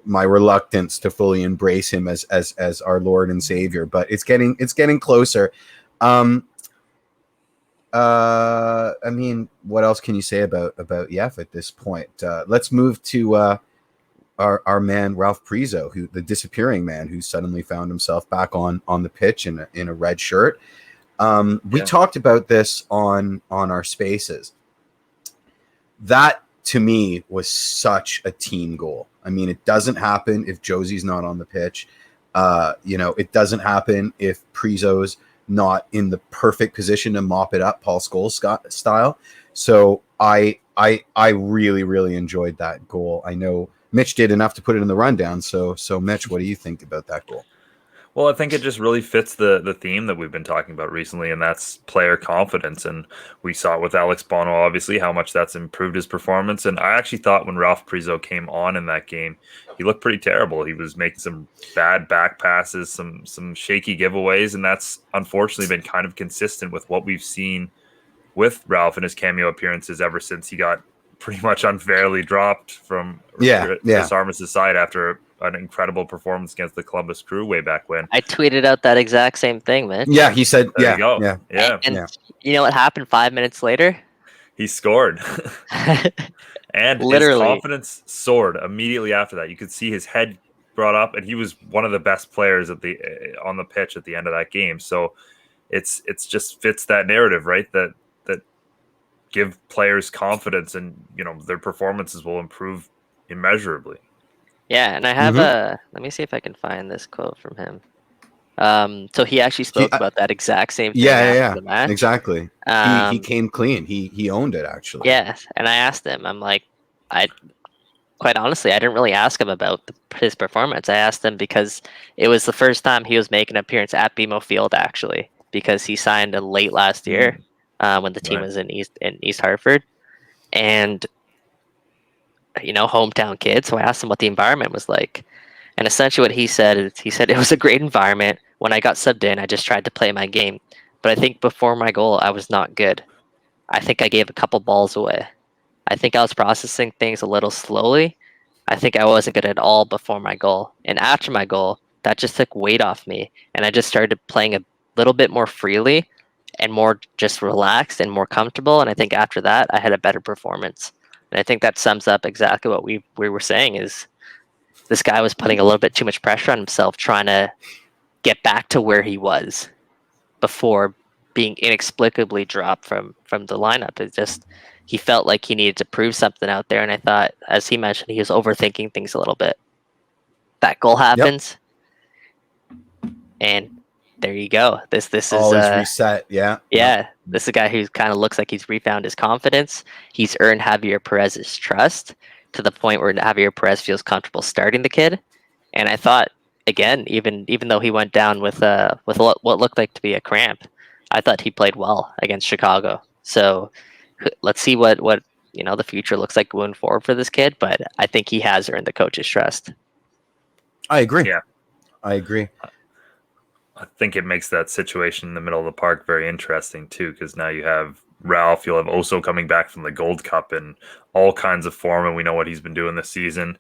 [SPEAKER 1] my reluctance to fully embrace him as our Lord and Savior, but it's getting closer. I mean, what else can you say about Yef at this point? Let's move to our man Ralph Prizo, the disappearing man who suddenly found himself back on the pitch in a red shirt. We talked about this on our spaces. That to me was such a team goal. I mean, it doesn't happen if Josie's not on the pitch. It doesn't happen if Prizo's not in the perfect position to mop it up, Paul Scholes style. So I really, really enjoyed that goal. I know Mitch did enough to put it in the rundown. So Mitch, what do you think about that goal?
[SPEAKER 2] Well, I think it just really fits the theme that we've been talking about recently, and that's player confidence. And we saw it with Alex Bono, obviously, how much that's improved his performance. And I actually thought when Ralph Prizo came on in that game, he looked pretty terrible. He was making some bad back passes, some shaky giveaways, and that's unfortunately been kind of consistent with what we've seen with Ralph in his cameo appearances ever since he got pretty much unfairly dropped from Chris Armas' side after an incredible performance against the Columbus Crew way back when.
[SPEAKER 3] I tweeted out that exact same thing, man.
[SPEAKER 1] Yeah, he said,
[SPEAKER 2] there you go.
[SPEAKER 3] Yeah. You know what happened 5 minutes later?
[SPEAKER 2] He scored. And
[SPEAKER 3] literally,
[SPEAKER 2] his confidence soared immediately after that. You could see his head brought up, and he was one of the best players on the pitch at the end of that game. So it's just fits that narrative, right? That give players confidence, and their performances will improve immeasurably.
[SPEAKER 3] Yeah, and I have let me see if I can find this quote from him. So he actually spoke about that exact same thing.
[SPEAKER 1] Yeah,
[SPEAKER 3] the match.
[SPEAKER 1] Exactly. He came clean. He owned it, actually.
[SPEAKER 3] Yeah, and I asked him. I'm like, quite honestly, I didn't really ask him about his performance. I asked him because it was the first time he was making an appearance at BMO Field, actually, because he signed late last year when the team was in East Hartford, and hometown kid. So I asked him what the environment was like. And essentially what he said is, it was a great environment. When I got subbed in, I just tried to play my game. But I think before my goal, I was not good. I think I gave a couple balls away. I think I was processing things a little slowly. I think I wasn't good at all before my goal. And after my goal, that just took weight off me. And I just started playing a little bit more freely and more just relaxed and more comfortable. And I think after that, I had a better performance. And I think that sums up exactly what we were saying is this guy was putting a little bit too much pressure on himself, trying to get back to where he was before being inexplicably dropped from the lineup. It just, he felt like he needed to prove something out there. And I thought, as he mentioned, he was overthinking things a little bit. That goal happens. Yep. And there you go. This is
[SPEAKER 1] always reset. Yeah.
[SPEAKER 3] This is a guy who kind of looks like he's refound his confidence. He's earned Javier Perez's trust to the point where Javier Perez feels comfortable starting the kid. And I thought, again, even though he went down with what looked like to be a cramp, I thought he played well against Chicago. So let's see what the future looks like going forward for this kid. But I think he has earned the coach's trust.
[SPEAKER 1] I agree.
[SPEAKER 2] Yeah,
[SPEAKER 1] I agree.
[SPEAKER 2] I think it makes that situation in the middle of the park very interesting too, because now you have Ralph, you'll have Oso coming back from the Gold Cup in all kinds of form, and we know what he's been doing this season.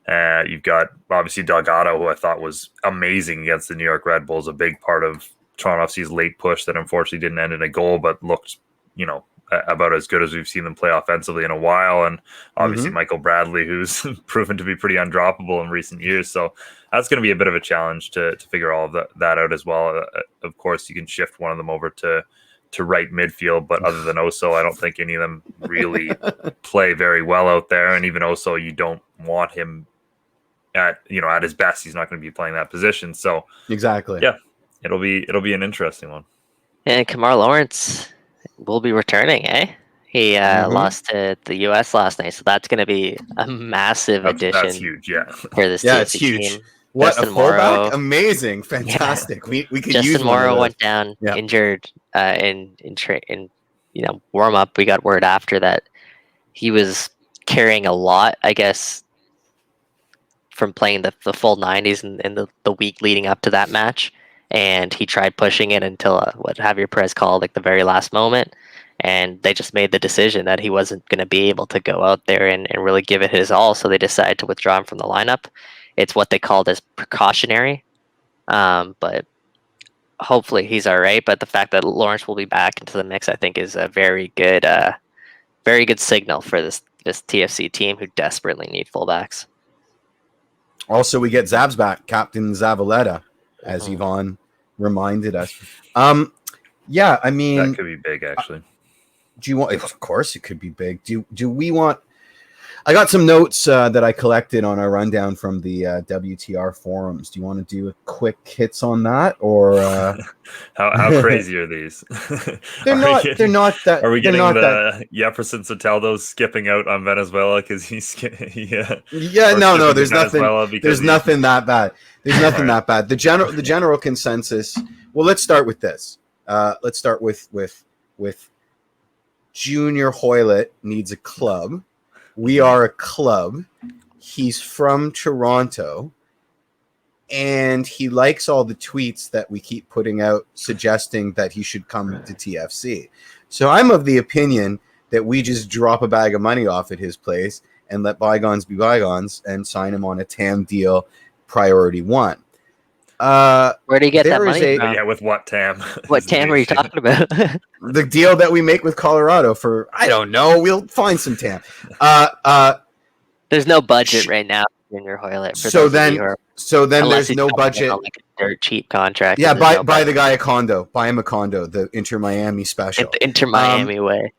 [SPEAKER 2] You've got obviously Delgado, who I thought was amazing against the New York Red Bulls, a big part of Toronto FC's late push that unfortunately didn't end in a goal, but looked, about as good as we've seen them play offensively in a while. And obviously Michael Bradley, who's proven to be pretty undroppable in recent years. So that's going to be a bit of a challenge to figure all of that out as well. Of course, you can shift one of them over to right midfield, but other than Oso, I don't think any of them really play very well out there. And even Oso, you don't want him at his best. He's not going to be playing that position. So
[SPEAKER 1] exactly.
[SPEAKER 2] Yeah, it'll be an interesting one.
[SPEAKER 3] And Kamar Lawrence will be returning, eh? He lost to the US last night, so that's going to be a massive addition.
[SPEAKER 2] That's huge, yeah.
[SPEAKER 3] For this
[SPEAKER 1] it's huge.
[SPEAKER 3] team.
[SPEAKER 1] What,
[SPEAKER 3] Justin
[SPEAKER 1] a fullback?
[SPEAKER 3] Morrow.
[SPEAKER 1] Amazing, fantastic.
[SPEAKER 3] Yeah.
[SPEAKER 1] We could
[SPEAKER 3] Justin
[SPEAKER 1] use one
[SPEAKER 3] Morrow
[SPEAKER 1] of those.
[SPEAKER 3] went down injured in warm up. We got word after that he was carrying a lot, I guess, from playing the full 90s in the week leading up to that match, and he tried pushing it until what Javier Perez called like the very last moment, and they just made the decision that he wasn't going to be able to go out there and really give it his all, so they decided to withdraw him from the lineup. It's what they called as precautionary, but hopefully he's all right. But the fact that Lawrence will be back into the mix, I think, is a very good signal for this TFC team who desperately need fullbacks.
[SPEAKER 1] Also, we get Zav's back, Captain Zavaleta, as Yvonne reminded us. Yeah, I mean,
[SPEAKER 2] that could be big, actually.
[SPEAKER 1] Do you want? Of course, it could be big. Do we want? I got some notes that I collected on our rundown from the WTR forums. Do you want to do a quick hits on that, or
[SPEAKER 2] how crazy are these?
[SPEAKER 1] They're not that.
[SPEAKER 2] Are we getting
[SPEAKER 1] the
[SPEAKER 2] that... Jefferson Soteldo skipping out on Venezuela because
[SPEAKER 1] no. There's nothing. There's nothing that bad. There's nothing that bad. The general consensus. Well, let's start with this. Let's start with Junior Hoylett needs a club. We are a club. He's from Toronto, and he likes all the tweets that we keep putting out suggesting that he should come to TFC. So I'm of the opinion that we just drop a bag of money off at his place and let bygones be bygones and sign him on a TAM deal, priority one.
[SPEAKER 3] Where do you get that money from?
[SPEAKER 2] Yeah, with what TAM?
[SPEAKER 3] What TAM are you talking about?
[SPEAKER 1] The deal that we make with Colorado for, I don't know, we'll find some TAM.
[SPEAKER 3] There's no budget right now for Junior Hoylett.
[SPEAKER 1] So then there's no budget.
[SPEAKER 3] Like a dirt cheap contract.
[SPEAKER 1] Yeah, buy the guy a condo. Buy him a condo, the Inter Miami special.
[SPEAKER 3] The Inter Miami way.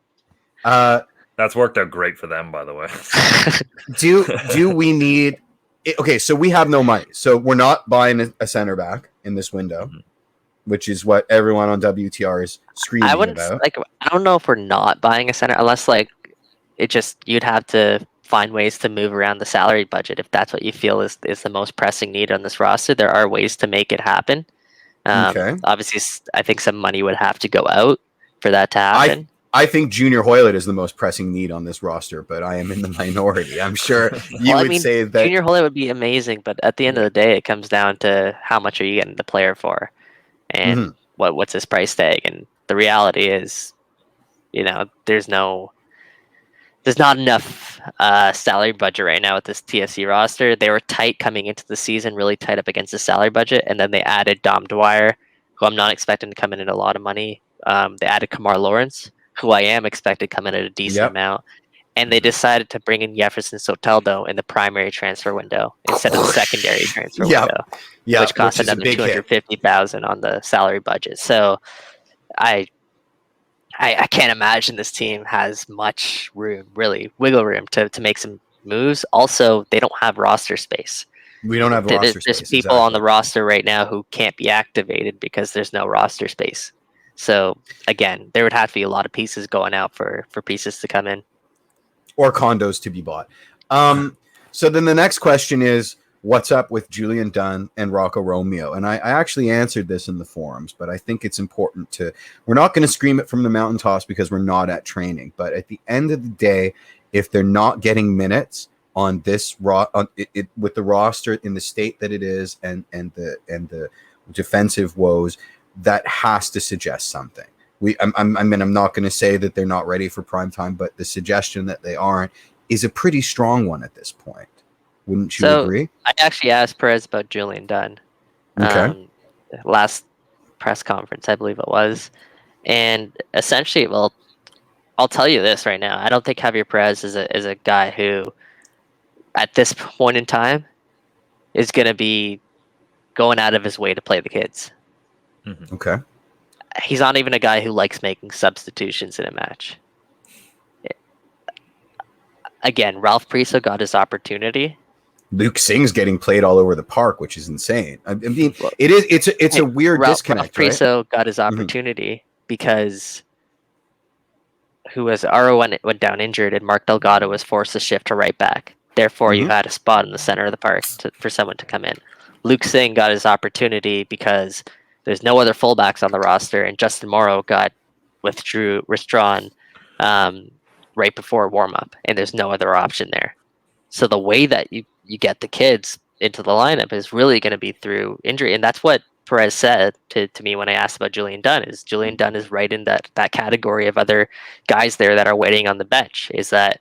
[SPEAKER 2] That's worked out great for them, by the way.
[SPEAKER 1] Do we need... Okay, so we have no money. So we're not buying a center back in this window, which is what everyone on WTR is screaming about.
[SPEAKER 3] I don't know if we're not buying a center, unless you'd have to find ways to move around the salary budget if that's what you feel is the most pressing need on this roster. There are ways to make it happen.
[SPEAKER 1] Okay.
[SPEAKER 3] Obviously, I think some money would have to go out for that to happen.
[SPEAKER 1] I think Junior Hoylett is the most pressing need on this roster, but I am in the minority. I'm sure you would say that
[SPEAKER 3] Junior Hoylett would be amazing, but at the end of the day, it comes down to how much are you getting the player for, and what's his price tag. And the reality is, there's not enough salary budget right now with this TFC roster. They were tight coming into the season, really tight up against the salary budget, and then they added Dom Dwyer, who I'm not expecting to come in at a lot of money. They added Kamar Lawrence, who I am expected to come in at a decent amount. And they decided to bring in Yeferson Soteldo in the primary transfer window instead of the secondary transfer window, which cost another $250,000 on the salary budget. So I can't imagine this team has much room, really wiggle room to make some moves. Also, they don't have roster space.
[SPEAKER 1] We don't have roster space.
[SPEAKER 3] There's people on the roster right now who can't be activated because there's no roster space. So again, there would have to be a lot of pieces going out for pieces to come in,
[SPEAKER 1] or condos to be bought. So then the next question is, what's up with Julian Dunn and Rocco Romeo? And I actually answered this in the forums, but I think it's important we're not going to scream it from the mountaintops because we're not at training. But at the end of the day, if they're not getting minutes on this with the roster in the state that it is and the defensive woes, that has to suggest something. I'm not going to say that they're not ready for prime time, but the suggestion that they aren't is a pretty strong one at this point. Wouldn't you agree?
[SPEAKER 3] I actually asked Perez about Julian Dunn.
[SPEAKER 1] Okay.
[SPEAKER 3] Last press conference, I believe it was. And essentially, well, I'll tell you this right now. I don't think Javier Perez is a guy who, at this point in time, is going to be going out of his way to play the kids.
[SPEAKER 2] Mm-hmm.
[SPEAKER 1] Okay.
[SPEAKER 3] He's not even a guy who likes making substitutions in a match. Again, Ralph Prizo got his opportunity.
[SPEAKER 1] Luke Singh's getting played all over the park, which is insane. I mean, it's a weird disconnect.
[SPEAKER 3] Ralph Prizo got his opportunity because Aro went down injured, and Mark Delgado was forced to shift to right back. Therefore, you had a spot in the center of the park for someone to come in. Luke Singh got his opportunity because there's no other fullbacks on the roster, and Justin Morrow got withdrawn right before warm up, and there's no other option there. So the way that you get the kids into the lineup is really going to be through injury, and that's what Perez said to me when I asked about Julian Dunn. Is Julian Dunn is right in that category of other guys there that are waiting on the bench. Is that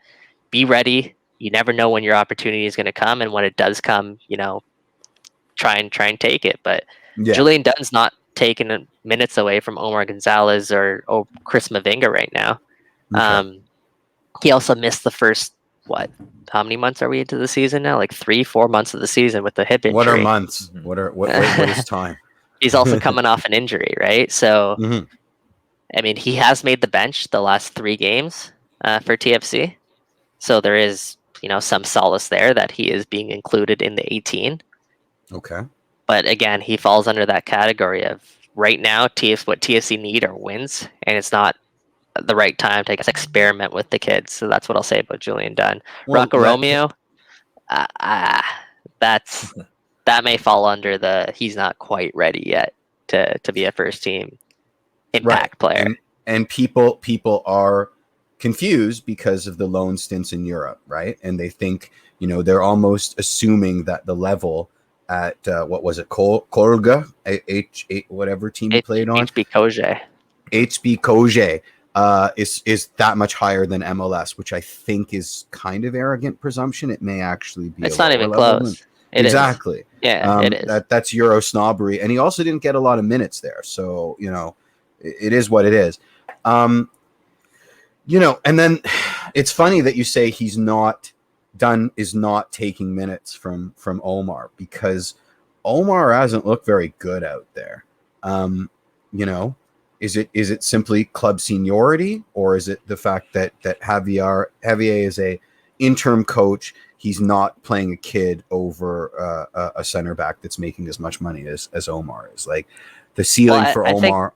[SPEAKER 3] be ready? You never know when your opportunity is going to come, and when it does come, try and take it. But Julian Dunn's not taking minutes away from Omar Gonzalez or Chris Mavinga right now. Okay. He also missed the first how many months are we into the season now? Like 3-4 months of the season with the hip injury.
[SPEAKER 1] What are months? What is time?
[SPEAKER 3] He's also coming off an injury, right? So, I mean, he has made the bench the last 3 games for TFC. So there is, some solace there that he is being included in the 18.
[SPEAKER 1] Okay.
[SPEAKER 3] But again, he falls under that category of right now, what TFC need are wins, and it's not the right time to experiment with the kids. So that's what I'll say about Julian Dunn. Rocco Romeo, that may fall under the he's not quite ready yet to be a first team impact player.
[SPEAKER 1] And people are confused because of the loan stints in Europe, right? And they think, they're almost assuming that the level at what was it, Korga, whatever team he played on, HB Koje, is that much higher than MLS, which I think is kind of arrogant presumption. It may actually be.
[SPEAKER 3] It's not even close.
[SPEAKER 1] Exactly.
[SPEAKER 3] Yeah, it is.
[SPEAKER 1] That's Euro snobbery, and he also didn't get a lot of minutes there. So it is what it is. And then it's funny that you say Dunn is not taking minutes from Omar, because Omar hasn't looked very good out there. Is it simply club seniority, or is it the fact that Javier is a interim coach? He's not playing a kid over a center back that's making as much money as Omar is. Like the ceiling for Omar.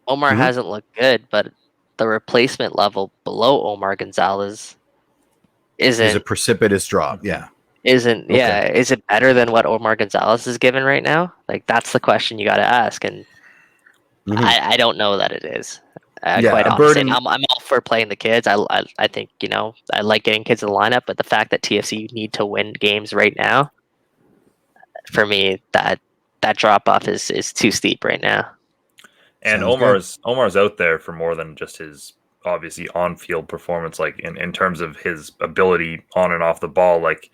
[SPEAKER 3] Omar hasn't looked good, but the replacement level below Omar Gonzalez is a precipitous
[SPEAKER 1] drop. Yeah.
[SPEAKER 3] Is it better than what Omar Gonzalez is given right now? Like, that's the question you got to ask. And I don't know that it is. Quite honestly, I'm all for playing the kids. I think, I like getting kids in the lineup, but the fact that TFC need to win games right now, for me, that drop off is too steep right now.
[SPEAKER 2] And Omar's out there for more than just his obviously on-field performance, like in terms of his ability on and off the ball. Like,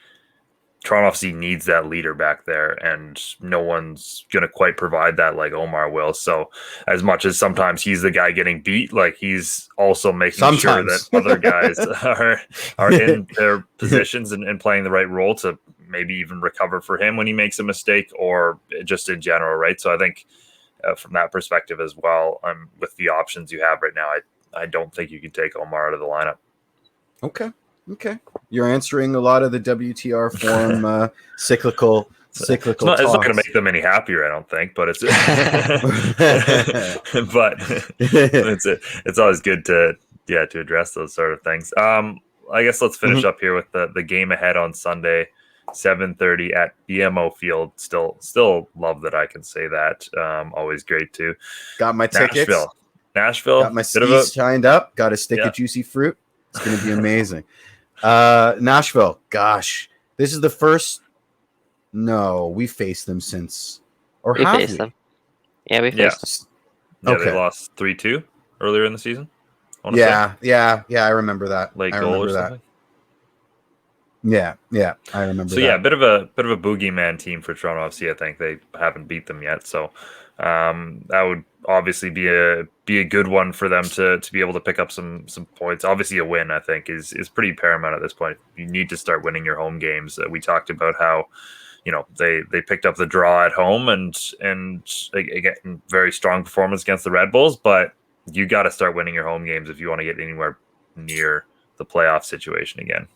[SPEAKER 2] Toronto FC needs that leader back there, and no one's going to quite provide that like Omar will. So as much as sometimes he's the guy getting beat, like, he's also making sure that other guys are in their positions and playing the right role to maybe even recover for him when he makes a mistake, or just in general, right? So I think from that perspective as well, with the options you have right now, I don't think you can take Omar out of the lineup.
[SPEAKER 1] Okay. You're answering a lot of the WTR forum cyclical
[SPEAKER 2] It's not going to make them any happier, I don't think, but it's it's always good to address those sort of things. I guess let's finish up here with the game ahead on Sunday, 7:30 at BMO Field. Still love that I can say that. Always great too.
[SPEAKER 1] Got my tickets.
[SPEAKER 2] Nashville.
[SPEAKER 1] Got my skis signed up. Got a stick of juicy fruit. It's going to be amazing. Nashville. Gosh, this is the first. No, we faced them since, or we have faced them.
[SPEAKER 3] Yeah, we faced
[SPEAKER 2] them. Yeah, they lost 3-2 earlier in the season.
[SPEAKER 1] Yeah, I remember that.
[SPEAKER 2] Late goal or something.
[SPEAKER 1] Yeah, I remember.
[SPEAKER 2] So a bit of a boogeyman team for Toronto FC. I think they haven't beat them yet, so that would obviously be a good one for them to be able to pick up some points. Obviously, a win, I think, is pretty paramount at this point. You need to start winning your home games. We talked about how they picked up the draw at home and again, very strong performance against the Red Bulls, but you got to start winning your home games if you want to get anywhere near the playoff situation again.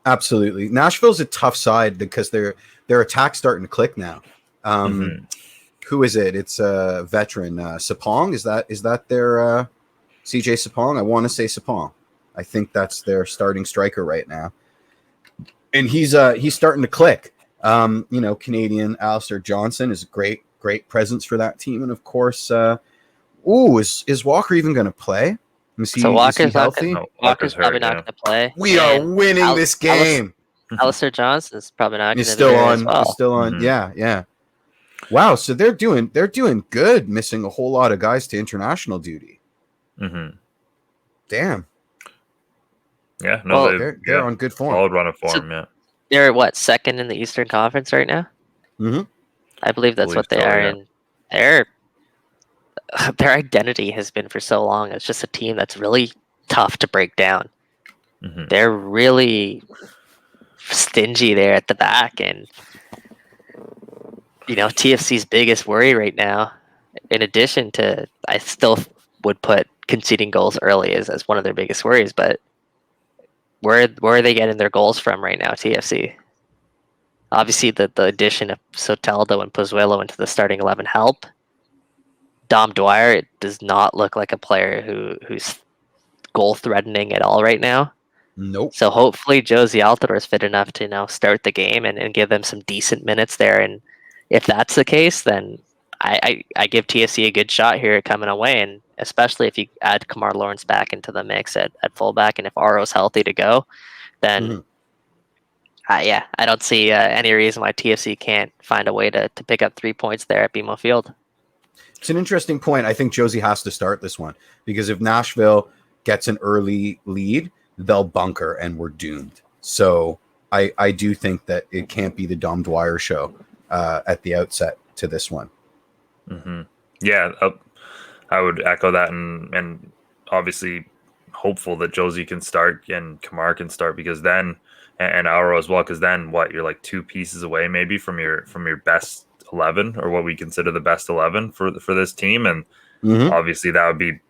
[SPEAKER 1] Absolutely. Nashville's a tough side because their attack's starting to click now. Who is it? It's a veteran, Sapong. Is that their CJ Sapong? I want to say Sapong. I think that's their starting striker right now, and he's starting to click. Canadian Alistair Johnson is a great presence for that team. And of course, is Walker even going to play? Is he healthy?
[SPEAKER 3] Walker's probably not going to play.
[SPEAKER 1] We are winning this game.
[SPEAKER 3] Alistair Johnson's probably not going to be
[SPEAKER 1] there
[SPEAKER 3] as well.
[SPEAKER 1] He's still on. Mm-hmm. Yeah. Wow. So they're doing good, missing a whole lot of guys to international duty.
[SPEAKER 2] Mm-hmm.
[SPEAKER 1] Damn.
[SPEAKER 2] Yeah. No,
[SPEAKER 1] they're on good form.
[SPEAKER 2] Solid run of form.
[SPEAKER 3] So they're second in the Eastern Conference right now.
[SPEAKER 1] Mm-hmm.
[SPEAKER 3] I believe that's what they are. And their identity has been for so long. It's just a team that's really tough to break down.
[SPEAKER 2] Mm-hmm.
[SPEAKER 3] They're really stingy there at the back, and TFC's biggest worry right now, in addition to, I still would put conceding goals early as one of their biggest worries, but where are they getting their goals from right now, TFC? Obviously, the addition of Soteldo and Pozuelo into the starting 11 help. Dom Dwyer does not look like a player who's goal-threatening at all right now.
[SPEAKER 1] Nope.
[SPEAKER 3] So hopefully Josie Altidore is fit enough to start the game and give them some decent minutes there. And if that's the case, then I give TFC a good shot here coming away, and especially if you add Kamar Lawrence back into the mix at fullback, and if Aro's healthy to go, then I don't see any reason why TFC can't find a way to pick up 3 points there at BMO Field.
[SPEAKER 1] It's an interesting point. I think Josie has to start this one, because if Nashville gets an early lead, they'll bunker and we're doomed. So I do think that it can't be the Dom Dwyer show at the outset to this one.
[SPEAKER 2] Mm-hmm. Yeah, I would echo that, and obviously hopeful that Josie can start and Kamar can start, because then, and Auro as well, because then you're like 2 pieces away maybe from your best 11, or what we consider the best 11 for this team, and obviously that would be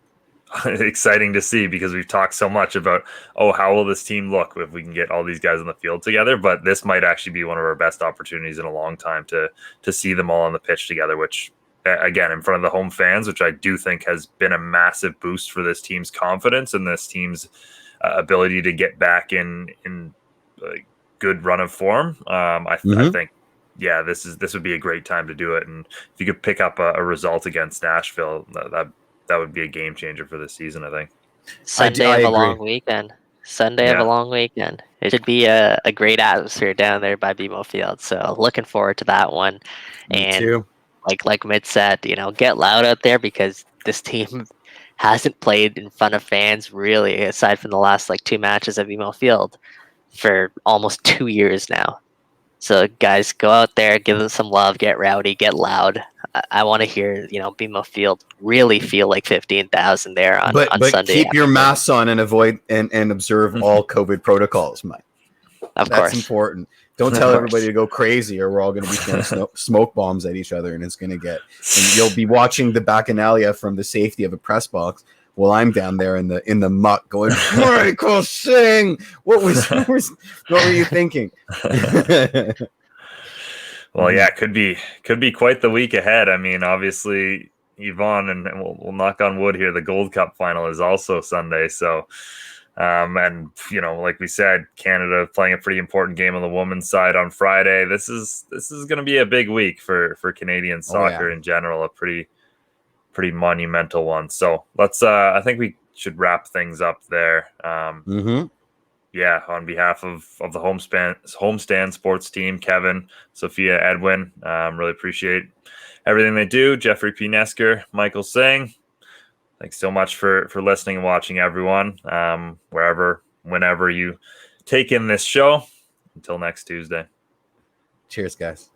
[SPEAKER 2] exciting to see, because we've talked so much about how will this team look if we can get all these guys on the field together, but this might actually be one of our best opportunities in a long time to see them all on the pitch together, which again in front of the home fans, which I do think has been a massive boost for this team's confidence and this team's ability to get back in a good run of form. I think this would be a great time to do it, and if you could pick up a result against Nashville, that would be a game changer for this season, I think.
[SPEAKER 3] Sunday of a long weekend. It should be a great atmosphere down there by BMO Field. So looking forward to that one.
[SPEAKER 1] Me too.
[SPEAKER 3] Like Mitch said, get loud out there, because this team hasn't played in front of fans really, aside from the last 2 matches at BMO Field, for almost 2 years now. So guys, go out there, give them some love, get rowdy, get loud. I want to hear, BMO Field really feel like 15,000 there on Sunday.
[SPEAKER 1] But keep your masks on and avoid and observe all COVID protocols, Mike.
[SPEAKER 3] Of course.
[SPEAKER 1] That's important. Don't tell everybody to go crazy, or we're all going to be throwing smoke bombs at each other, and it's going to get. And you'll be watching the Bacchanalia from the safety of a press box, while I'm down there in the muck going, Michael, sing. What were you thinking?
[SPEAKER 2] Well, yeah, could be quite the week ahead. I mean, obviously, Yvonne, and we'll knock on wood here, the Gold Cup final is also Sunday. So, and like we said, Canada playing a pretty important game on the women's side on Friday. This is going to be a big week for Canadian soccer in general. A pretty monumental one. So let's. I think we should wrap things up there. Yeah, on behalf of the homestand sports team, Kevin, Sophia, Edwin, really appreciate everything they do. Jeffrey P. Nesker, Michael Singh, thanks so much for listening and watching, everyone. Whenever you take in this show. Until next Tuesday.
[SPEAKER 1] Cheers, guys.